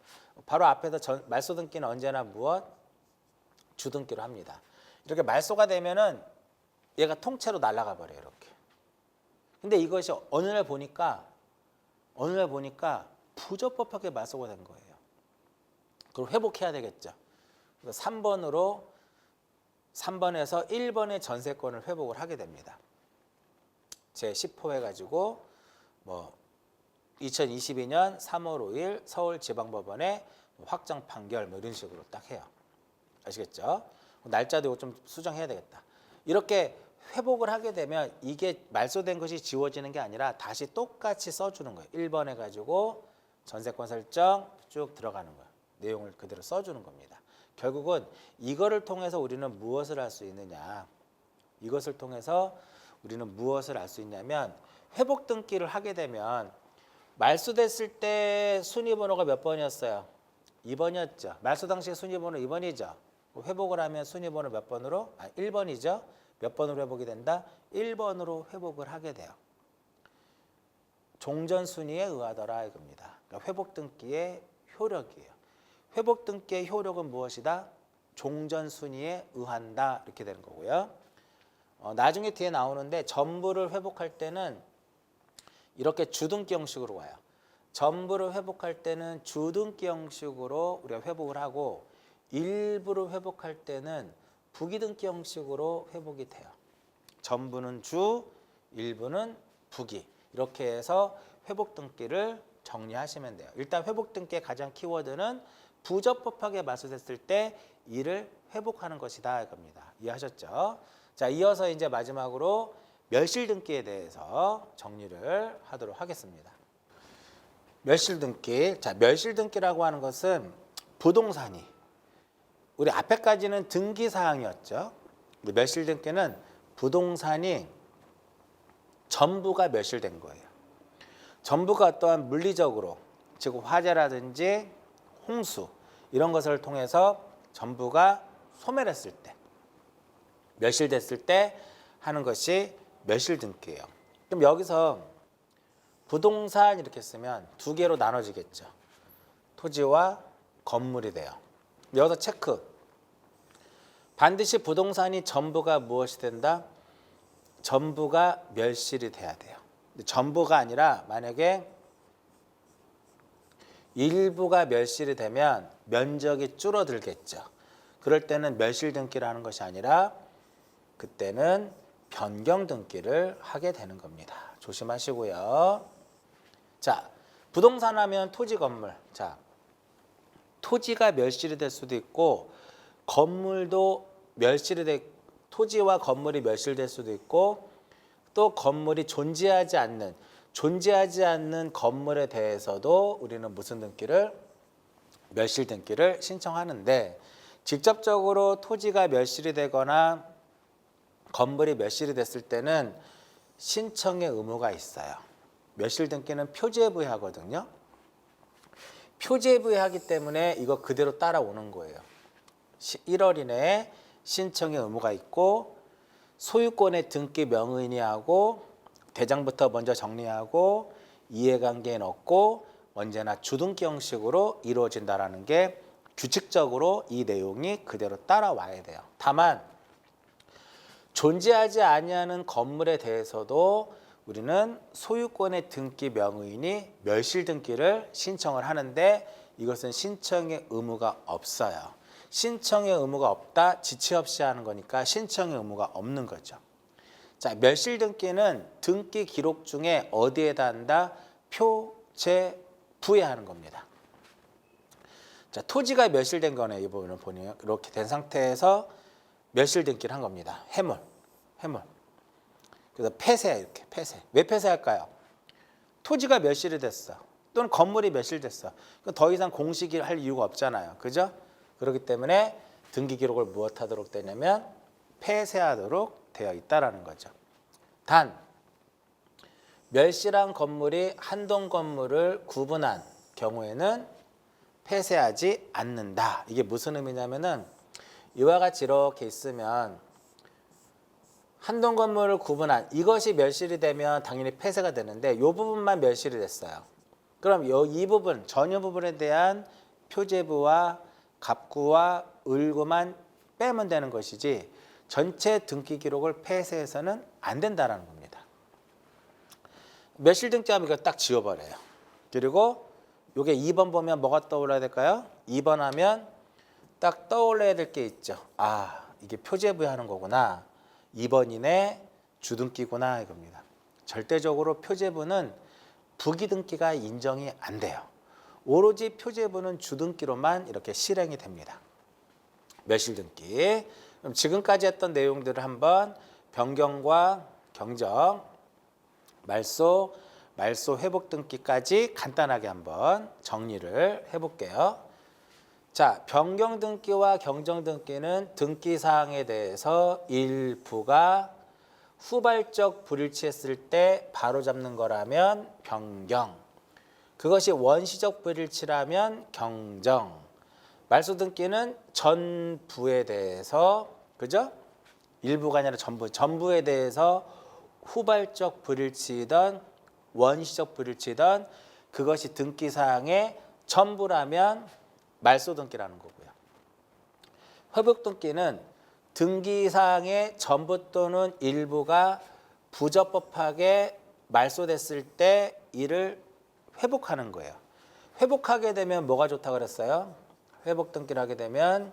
바로 앞에서 말소 등기는 언제나 무엇? 주등기로 합니다. 이렇게 말소가 되면은 얘가 통째로 날아가 버려요. 이렇게. 근데 이것이 어느 날 보니까 부적법하게 말소가 된 거예요. 그걸 회복해야 되겠죠. 그래서 3번에서 1번의 전세권을 회복을 하게 됩니다. 제10호 해가지고 2022년 3월 5일 서울지방법원의 확정 판결 이런 식으로 딱 해요. 아시겠죠? 날짜도 이거 좀 수정해야 되겠다. 이렇게 회복을 하게 되면 이게 말소된 것이 지워지는 게 아니라 다시 똑같이 써주는 거예요. 1번 해가지고 전세권 설정 쭉 들어가는 거예요. 내용을 그대로 써주는 겁니다. 결국은 이거를 통해서 우리는 무엇을 할 수 있느냐? 이것을 통해서 우리는 무엇을 알 수 있냐면 회복 등기를 하게 되면 말소됐을 때 순위번호가 몇 번이었어요? 2번이었죠. 말소 당시 순위번호 2번이죠. 회복을 하면 순위번호 몇 번으로? 1번이죠. 몇 번으로 회복이 된다? 1번으로 회복을 하게 돼요. 종전 순위에 의하더라 이겁니다. 그러니까 회복 등기의 효력이에요. 회복 등기의 효력은 무엇이다? 종전 순위에 의한다 이렇게 되는 거고요. 나중에 뒤에 나오는데 전부를 회복할 때는 이렇게 주등기 형식으로 와요. 전부를 회복할 때는 주등기 형식으로 우리가 회복을 하고 일부를 회복할 때는 부기등기 형식으로 회복이 돼요. 전부는 주, 일부는 부기. 이렇게 해서 회복 등기를 정리하시면 돼요. 일단 회복 등기의 가장 키워드는 부적법하게 말소됐을 때 이를 회복하는 것이다 이겁니다. 이해하셨죠? 자, 이어서 이제 마지막으로 멸실 등기에 대해서 정리를 하도록 하겠습니다. 멸실 등기. 자, 멸실 등기라고 하는 것은 부동산이 우리 앞에까지는 등기 사항이었죠. 멸실 등기는 부동산이 전부가 멸실된 거예요. 전부가 어떠한 물리적으로 즉 화재라든지 홍수 이런 것을 통해서 전부가 소멸했을 때 멸실됐을 때 하는 것이 멸실 등기예요. 그럼 여기서 부동산 이렇게 쓰면 두 개로 나눠지겠죠. 토지와 건물이 돼요. 여기서 체크. 반드시 부동산이 전부가 무엇이 된다? 전부가 멸실이 돼야 돼요. 전부가 아니라 만약에 일부가 멸실이 되면 면적이 줄어들겠죠. 그럴 때는 멸실 등기를 하는 것이 아니라 그때는 변경 등기를 하게 되는 겁니다. 조심하시고요. 자, 부동산 하면 토지 건물. 자, 토지가 멸실이 될 수도 있고 건물도 토지와 건물이 멸실될 수도 있고 또 건물이 존재하지 않는 건물에 대해서도 우리는 무슨 등기를 멸실 등기를 신청하는데 직접적으로 토지가 멸실이 되거나 건물이 멸실이 됐을 때는 신청의 의무가 있어요. 멸실 등기는 표지에 부여하거든요. 표지에 부여하기 때문에 이거 그대로 따라오는 거예요. 1월 이내에 신청의 의무가 있고 소유권의 등기 명의인이 하고 대장부터 먼저 정리하고 이해관계에 넣고 언제나 주등기 형식으로 이루어진다는 게 규칙적으로 이 내용이 그대로 따라와야 돼요. 다만 존재하지 아니하는 건물에 대해서도 우리는 소유권의 등기 명의인이 멸실 등기를 신청을 하는데 이것은 신청의 의무가 없어요. 신청의 의무가 없다, 지체 없이 하는 거니까 신청의 의무가 없는 거죠. 자, 멸실 등기는 등기 기록 중에 어디에다 한다? 표제부에 하는 겁니다. 자, 토지가 멸실된 거네. 이 부분을 보니 이렇게 된 상태에서 멸실 등기를 한 겁니다. 해물. 그래서 폐쇄 이렇게 폐쇄. 왜 폐쇄할까요? 토지가 멸실이 됐어. 또는 건물이 멸실됐어. 더 이상 공식을 할 이유가 없잖아요. 그죠? 그렇기 때문에 등기 기록을 무엇하도록 되냐면 폐쇄하도록 되어 있다라는 거죠. 단 멸실한 건물이 한동 건물을 구분한 경우에는 폐쇄하지 않는다. 이게 무슨 의미냐면은 이와 같이 이렇게 있으면 한동 건물을 구분한 이것이 멸실이 되면 당연히 폐쇄가 되는데 이 부분만 멸실이 됐어요. 그럼 이 부분 전유 부분에 대한 표제부와 갑구와 을구만 빼면 되는 것이지 전체 등기 기록을 폐쇄해서는 안 된다는 겁니다. 멸실 등기하면 이거 딱 지워버려요. 그리고 이게 2번 보면 뭐가 떠올라야 될까요? 2번 하면 딱 떠올려야 될 게 있죠. 아, 이게 표제부에 하는 거구나. 2번이네 주등기구나 이겁니다. 절대적으로 표제부는 부기등기가 인정이 안 돼요. 오로지 표제부는 주등기로만 이렇게 실행이 됩니다. 멸실등기. 그럼 지금까지 했던 내용들을 한번 변경과 경정, 말소 회복등기까지 간단하게 한번 정리를 해볼게요. 자, 변경등기와 경정등기는 등기사항에 대해서 일부가 후발적 불일치했을 때 바로잡는 거라면 변경, 그것이 원시적 불일치라면 경정, 말소등기는 전부에 대해서, 그죠? 일부가 아니라 전부에 대해서 후발적 불일치든 원시적 불일치든 그것이 등기사항의 전부라면 말소등기라는 거고요. 회복등기는 등기사항의 전부 또는 일부가 부적법하게 말소됐을 때 이를 회복하는 거예요. 회복하게 되면 뭐가 좋다고 그랬어요? 회복등기를 하게 되면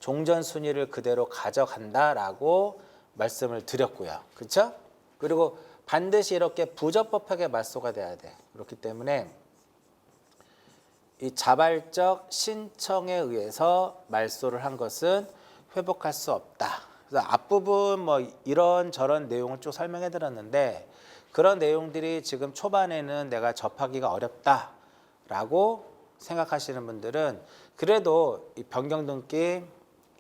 종전순위를 그대로 가져간다라고 말씀을 드렸고요. 그렇죠? 그리고 반드시 이렇게 부적법하게 말소가 돼야 돼. 그렇기 때문에 이 자발적 신청에 의해서 말소를 한 것은 회복할 수 없다. 그래서 앞부분 뭐 이런저런 내용을 쭉 설명해 드렸는데 그런 내용들이 지금 초반에는 내가 접하기가 어렵다라고 생각하시는 분들은 그래도 이 변경등기,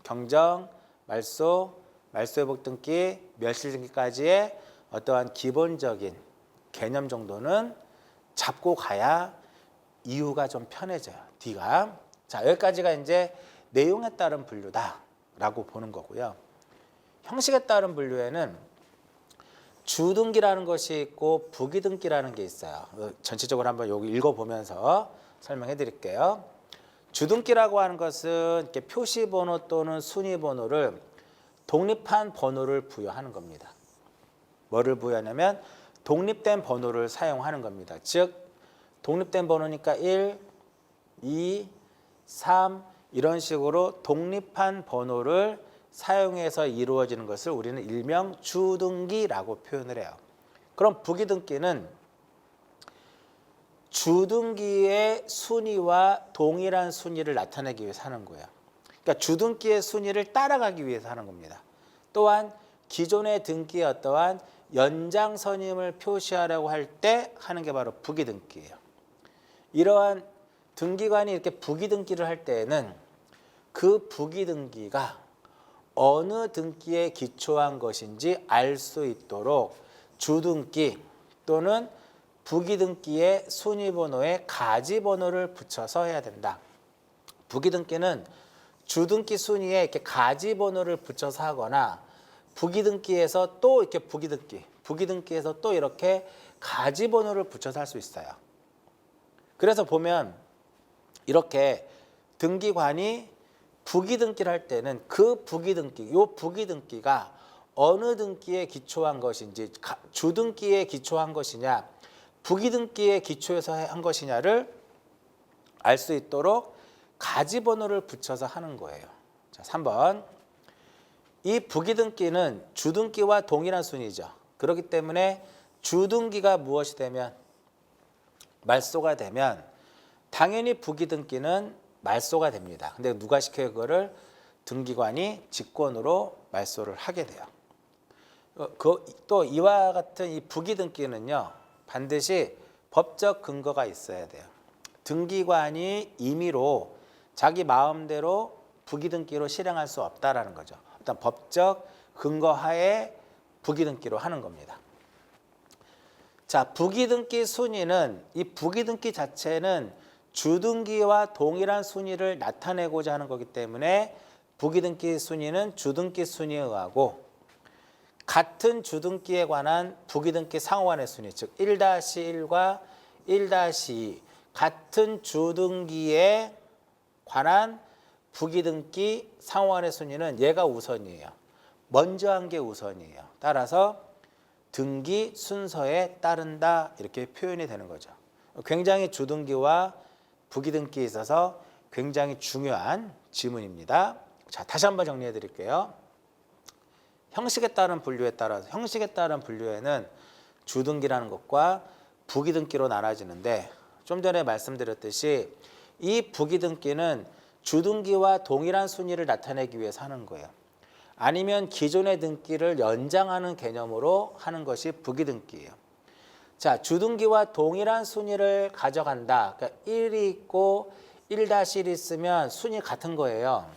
경정, 말소 회복등기, 멸실등기까지의 어떠한 기본적인 개념 정도는 잡고 가야 이유가 좀 편해져요. D가. 자, 여기까지가 이제 내용에 따른 분류다라고 보는 거고요. 형식에 따른 분류에는 주등기라는 것이 있고 부기등기라는 게 있어요. 전체적으로 한번 여기 읽어보면서 설명해 드릴게요. 주등기라고 하는 것은 이렇게 표시번호 또는 순위번호를 독립한 번호를 부여하는 겁니다. 뭐를 부여하냐면 독립된 번호를 사용하는 겁니다. 즉 독립된 번호니까 1, 2, 3 이런 식으로 독립한 번호를 사용해서 이루어지는 것을 우리는 일명 주등기라고 표현을 해요. 그럼 부기등기는 주등기의 순위와 동일한 순위를 나타내기 위해서 하는 거예요. 그러니까 주등기의 순위를 따라가기 위해서 하는 겁니다. 또한 기존의 등기의 어떠한 연장선임을 표시하려고 할 때 하는 게 바로 부기등기예요. 이러한 등기관이 이렇게 부기등기를 할 때에는 그 부기등기가 어느 등기에 기초한 것인지 알 수 있도록 주등기 또는 부기등기의 순위번호에 가지번호를 붙여서 해야 된다. 부기등기는 주등기 순위에 이렇게 가지번호를 붙여서 하거나 부기등기에서 또 이렇게 부기등기에서 또 이렇게 가지번호를 붙여서 할 수 있어요. 그래서 보면 이렇게 등기관이 부기등기를 할 때는 그 부기등기, 요 부기등기가 어느 등기에 기초한 것인지 주등기에 기초한 것이냐 부기등기에 기초해서 한 것이냐를 알 수 있도록 가지번호를 붙여서 하는 거예요. 자, 3번. 이 부기등기는 주등기와 동일한 순위죠. 그렇기 때문에 주등기가 무엇이 되면 말소가 되면 당연히 부기등기는 말소가 됩니다. 근데 누가 시켜요? 그거를 등기관이 직권으로 말소를 하게 돼요. 또 이와 같은 이 부기등기는요. 반드시 법적 근거가 있어야 돼요. 등기관이 임의로 자기 마음대로 부기등기로 실행할 수 없다라는 거죠. 어떤 법적 근거하에 부기등기로 하는 겁니다. 자, 부기등기 순위는 이 부기등기 자체는 주등기와 동일한 순위를 나타내고자 하는 거기 때문에 부기등기 순위는 주등기 순위에 의하고 같은 주등기에 관한 부기등기 상호간의 순위, 즉 1-1과 1-2 같은 주등기에 관한 부기등기 상호간의 순위는 얘가 우선이에요. 먼저 한 게 우선이에요. 따라서 등기 순서에 따른다 이렇게 표현이 되는 거죠. 굉장히 주등기와 부기등기에 있어서 굉장히 중요한 지문입니다. 자, 다시 한번 정리해 드릴게요. 형식에 따른 분류에 따라서 형식에 따른 분류에는 주등기라는 것과 부기등기로 나눠지는데 좀 전에 말씀드렸듯이 이 부기등기는 주등기와 동일한 순위를 나타내기 위해서 하는 거예요. 아니면 기존의 등기를 연장하는 개념으로 하는 것이 부기등기예요. 자, 주등기와 동일한 순위를 가져간다. 그러니까 1이 있고 1-1이 있으면 순위 같은 거예요.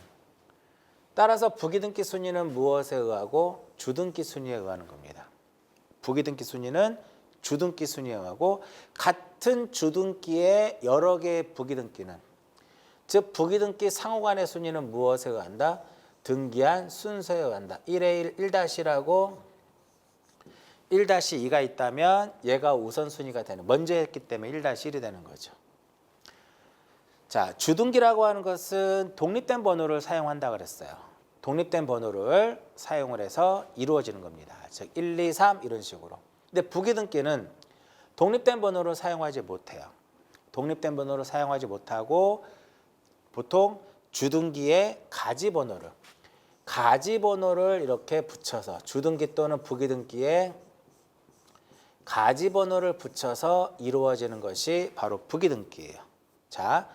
따라서 부기등기 순위는 무엇에 의하고 주등기 순위에 의하는 겁니다. 부기등기 순위는 주등기 순위에 의하고 같은 주등기의 여러 개의 부기등기는 즉 부기등기 상호간의 순위는 무엇에 의한다? 등기한 순서에 의한다. 1에 1, 1-1하고 1-2가 있다면 얘가 우선순위가 되는 먼저 했기 때문에 1-1이 되는 거죠. 자, 주등기라고 하는 것은 독립된 번호를 사용한다 그랬어요. 독립된 번호를 사용을 해서 이루어지는 겁니다. 즉 1, 2, 3 이런 식으로. 근데 부기등기는 독립된 번호를 사용하지 못해요. 독립된 번호를 사용하지 못하고 보통 주등기의 가지번호를 이렇게 붙여서 주등기 또는 부기등기에 가지번호를 붙여서 이루어지는 것이 바로 부기등기예요. 자,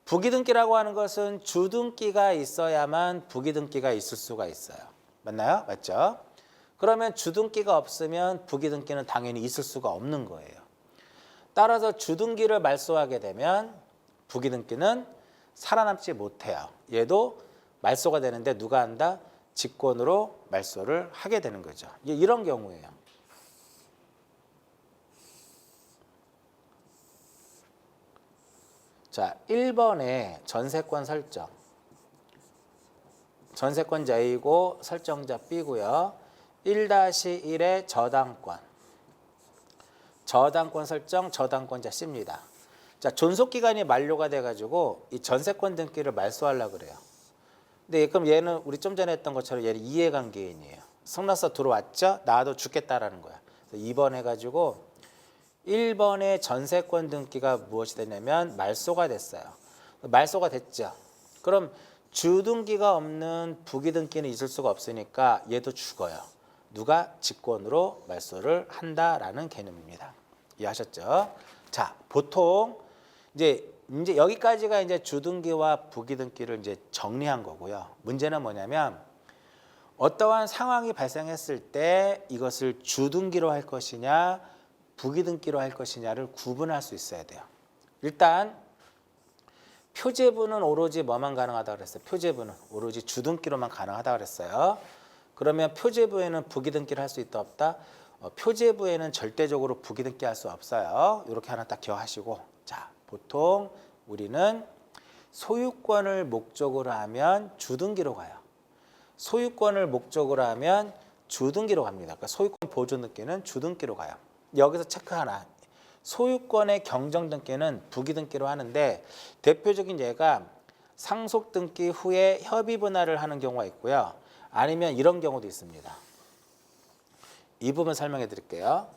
부기등기라고 하는 것은 주등기가 있어야만 부기등기가 있을 수가 있어요. 맞나요? 맞죠? 그러면 주등기가 없으면 부기등기는 당연히 있을 수가 없는 거예요. 따라서 주등기를 말소하게 되면 부기등기는 살아남지 못해요. 얘도 말소가 되는데 누가 한다? 직권으로 말소를 하게 되는 거죠. 이런 경우예요. 자, 1번에 전세권 설정. 전세권자 A고 설정자 B고요. 1-1의 저당권. 저당권 설정, 저당권자 C입니다. 자, 존속기간이 만료가 돼가지고 이 전세권 등기를 말소하려고 그래요. 근데 그럼 얘는 우리 좀 전에 했던 것처럼 얘는 이해관계인이에요. 성났어 들어왔죠? 나도 죽겠다라는 거야. 2번 해가지고 1번의 전세권 등기가 무엇이 되냐면 말소가 됐어요. 말소가 됐죠. 그럼 주등기가 없는 부기등기는 있을 수가 없으니까 얘도 죽어요. 누가 직권으로 말소를 한다라는 개념입니다. 이해하셨죠? 자, 보통 이제 여기까지가 이제 주등기와 부기등기를 이제 정리한 거고요. 문제는 뭐냐면 어떠한 상황이 발생했을 때 이것을 주등기로 할 것이냐 부기등기로 할 것이냐를 구분할 수 있어야 돼요. 일단 표제부는 오로지 뭐만 가능하다고 그랬어요? 표제부는 오로지 주등기로만 가능하다고 그랬어요. 그러면 표제부에는 부기등기를 할 수 있다 없다? 표제부에는 절대적으로 부기등기 할 수 없어요. 이렇게 하나 딱 기억하시고, 자, 보통 우리는 소유권을 목적으로 하면 주등기로 가요. 소유권을 목적으로 하면 주등기로 갑니다. 그러니까 소유권 보존 등기는 주등기로 가요. 여기서 체크 하나. 소유권의 경정 등기는 부기등기로 하는데 대표적인 예가 상속 등기 후에 협의 분할을 하는 경우가 있고요. 아니면 이런 경우도 있습니다. 이 부분 설명해 드릴게요.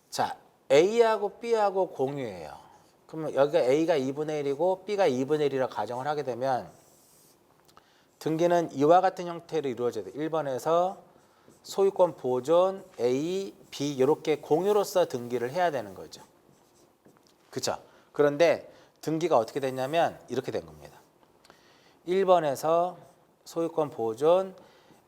자, A하고 B하고 공유해요. 그러면 여기가 A가 2분의 1이고 B가 2분의 1이라고 가정을 하게 되면 등기는 이와 같은 형태로 이루어져야 돼요. 1번에서 소유권 보존 A, B 이렇게 공유로서 등기를 해야 되는 거죠. 그렇죠? 그런데 등기가 어떻게 됐냐면 이렇게 된 겁니다. 1번에서 소유권 보존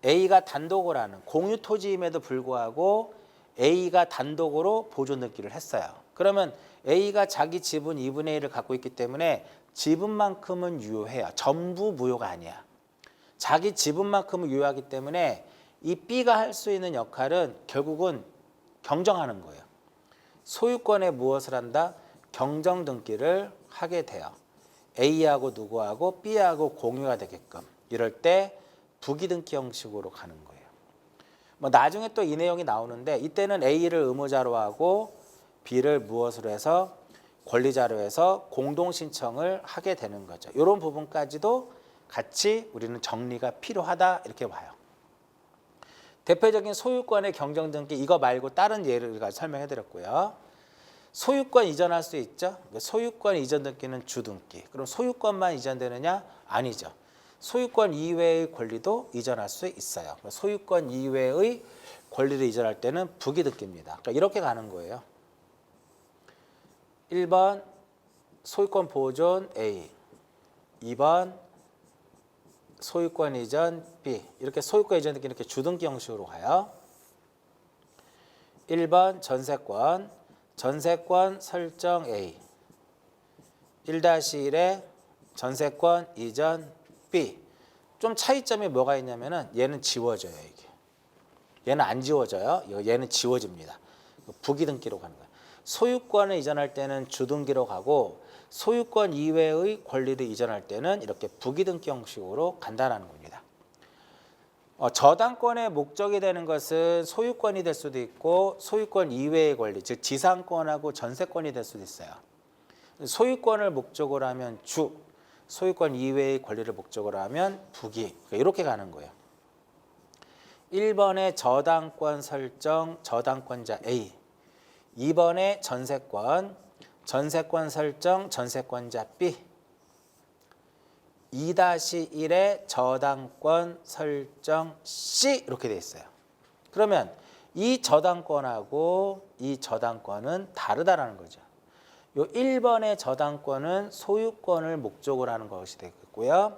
A가 단독으로 하는 공유 토지임에도 불구하고 A가 단독으로 보존 등기를 했어요. 그러면 A가 자기 지분 2분의 1을 갖고 있기 때문에 지분만큼은 유효해요. 전부 무효가 아니야. 자기 지분만큼은 유효하기 때문에 이 B가 할 수 있는 역할은 결국은 경정하는 거예요. 소유권에 무엇을 한다? 경정 등기를 하게 돼요. A하고 누구하고 B하고 공유가 되게끔. 이럴 때 부기등기 형식으로 가는 거예요. 뭐 나중에 또 이 내용이 나오는데 이때는 A를 의무자로 하고 B를 무엇으로 해서 권리자로 해서 공동 신청을 하게 되는 거죠. 이런 부분까지도 같이 우리는 정리가 필요하다 이렇게 봐요. 대표적인 소유권의 경정 등기 이거 말고 다른 예를 설명해 드렸고요. 소유권 이전할 수 있죠. 소유권 이전 등기는 주등기. 그럼 소유권만 이전되느냐? 아니죠. 소유권 이외의 권리도 이전할 수 있어요. 소유권 이외의 권리를 이전할 때는 부기등기입니다. 그러니까 이렇게 가는 거예요. 1번 소유권 보존 A, 2번 소유권 이전 B. 이렇게 소유권 이전 등기는 이렇게 주등기 형식으로 가요. 1번 전세권, 전세권 설정 A. 1-1에 전세권 이전 B. 좀 차이점이 뭐가 있냐면은 얘는 지워져요, 이게. 얘는 안 지워져요. 얘는 지워집니다. 부기등기로 가는 거예요. 소유권을 이전할 때는 주등기로 가고 소유권 이외의 권리를 이전할 때는 이렇게 부기등기 형식으로 간다는 겁니다. 저당권의 목적이 되는 것은 소유권이 될 수도 있고 소유권 이외의 권리, 즉 지상권하고 전세권이 될 수도 있어요. 소유권을 목적으로 하면 주, 소유권 이외의 권리를 목적으로 하면 부기, 이렇게 가는 거예요. 1번에 저당권 설정, 저당권자 A. 2번에 전세권, 전세권 설정, 전세권자 B. 2-1에 저당권 설정 C 이렇게 돼 있어요. 그러면 이 저당권하고 이 저당권은 다르다라는 거죠. 요 1번의 저당권은 소유권을 목적으로 하는 것이 되겠고요.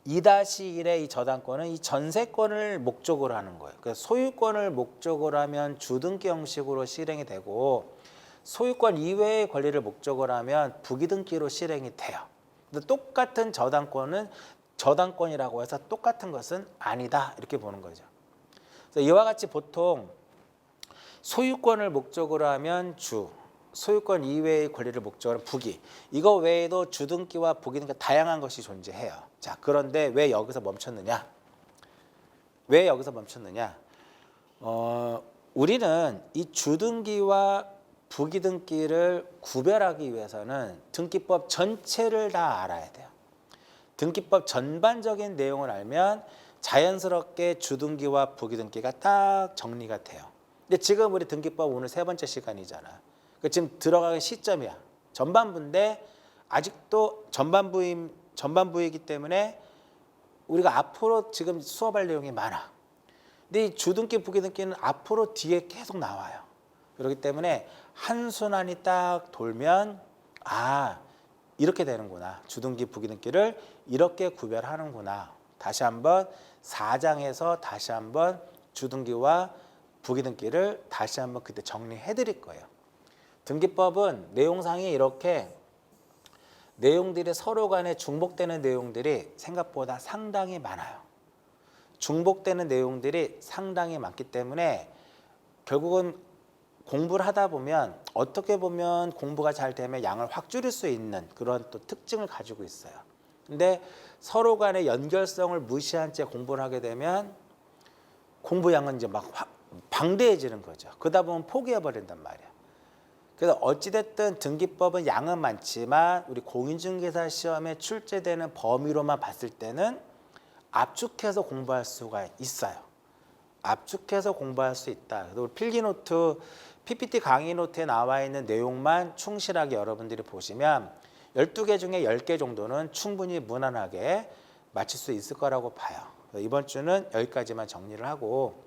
2-1의 이 저당권은 이 전세권을 목적으로 하는 거예요. 그래서 소유권을 목적으로 하면 주등기 형식으로 실행이 되고 소유권 이외의 권리를 목적으로 하면 부기등기로 실행이 돼요. 근데 똑같은 저당권은 저당권이라고 해서 똑같은 것은 아니다 이렇게 보는 거죠. 그래서 이와 같이 보통 소유권을 목적으로 하면 주, 소유권 이외의 권리를 목적으로 부기. 이거 외에도 주등기와 부기등기가 다양한 것이 존재해요. 자, 그런데 왜 여기서 멈췄느냐? 왜 여기서 멈췄느냐? 우리는 이 주등기와 부기등기를 구별하기 위해서는 등기법 전체를 다 알아야 돼요. 등기법 전반적인 내용을 알면 자연스럽게 주등기와 부기등기가 딱 정리가 돼요. 근데 지금 우리 등기법 오늘 3번째 시간이잖아. 그러니까 지금 들어가는 시점이야. 전반부인데 아직도 전반부이기 때문에 우리가 앞으로 지금 수업할 내용이 많아. 근데 이 주등기, 부기등기는 앞으로 뒤에 계속 나와요. 그렇기 때문에 한순환이 딱 돌면 이렇게 되는구나. 주등기, 부기등기를 이렇게 구별하는구나. 다시 한번 4장에서 다시 한번 주등기와 부기등기를 다시 한번 그때 정리해 드릴 거예요. 등기법은 내용상이 이렇게 내용들이 서로 간에 중복되는 내용들이 생각보다 상당히 많아요. 중복되는 내용들이 상당히 많기 때문에 결국은 공부를 하다 보면 어떻게 보면 공부가 잘 되면 양을 확 줄일 수 있는 그런 또 특징을 가지고 있어요. 근데 서로 간의 연결성을 무시한 채 공부를 하게 되면 공부 양은 이제 막 방대해지는 거죠. 그러다 보면 포기해 버린단 말이에요. 그래서 어찌됐든 등기법은 양은 많지만 우리 공인중개사 시험에 출제되는 범위로만 봤을 때는 압축해서 공부할 수가 있어요. 압축해서 공부할 수 있다. 그래서 우리 필기노트, PPT 강의 노트에 나와 있는 내용만 충실하게 여러분들이 보시면 12개 중에 10개 정도는 충분히 무난하게 마칠 수 있을 거라고 봐요. 이번 주는 여기까지만 정리를 하고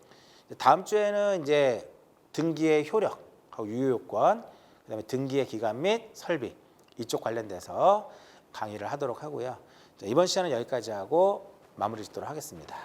다음 주에는 이제 등기의 효력하고 유효요건, 그다음에 등기의 기간 및 설비 이쪽 관련돼서 강의를 하도록 하고요. 이번 시간은 여기까지 하고 마무리 짓도록 하겠습니다.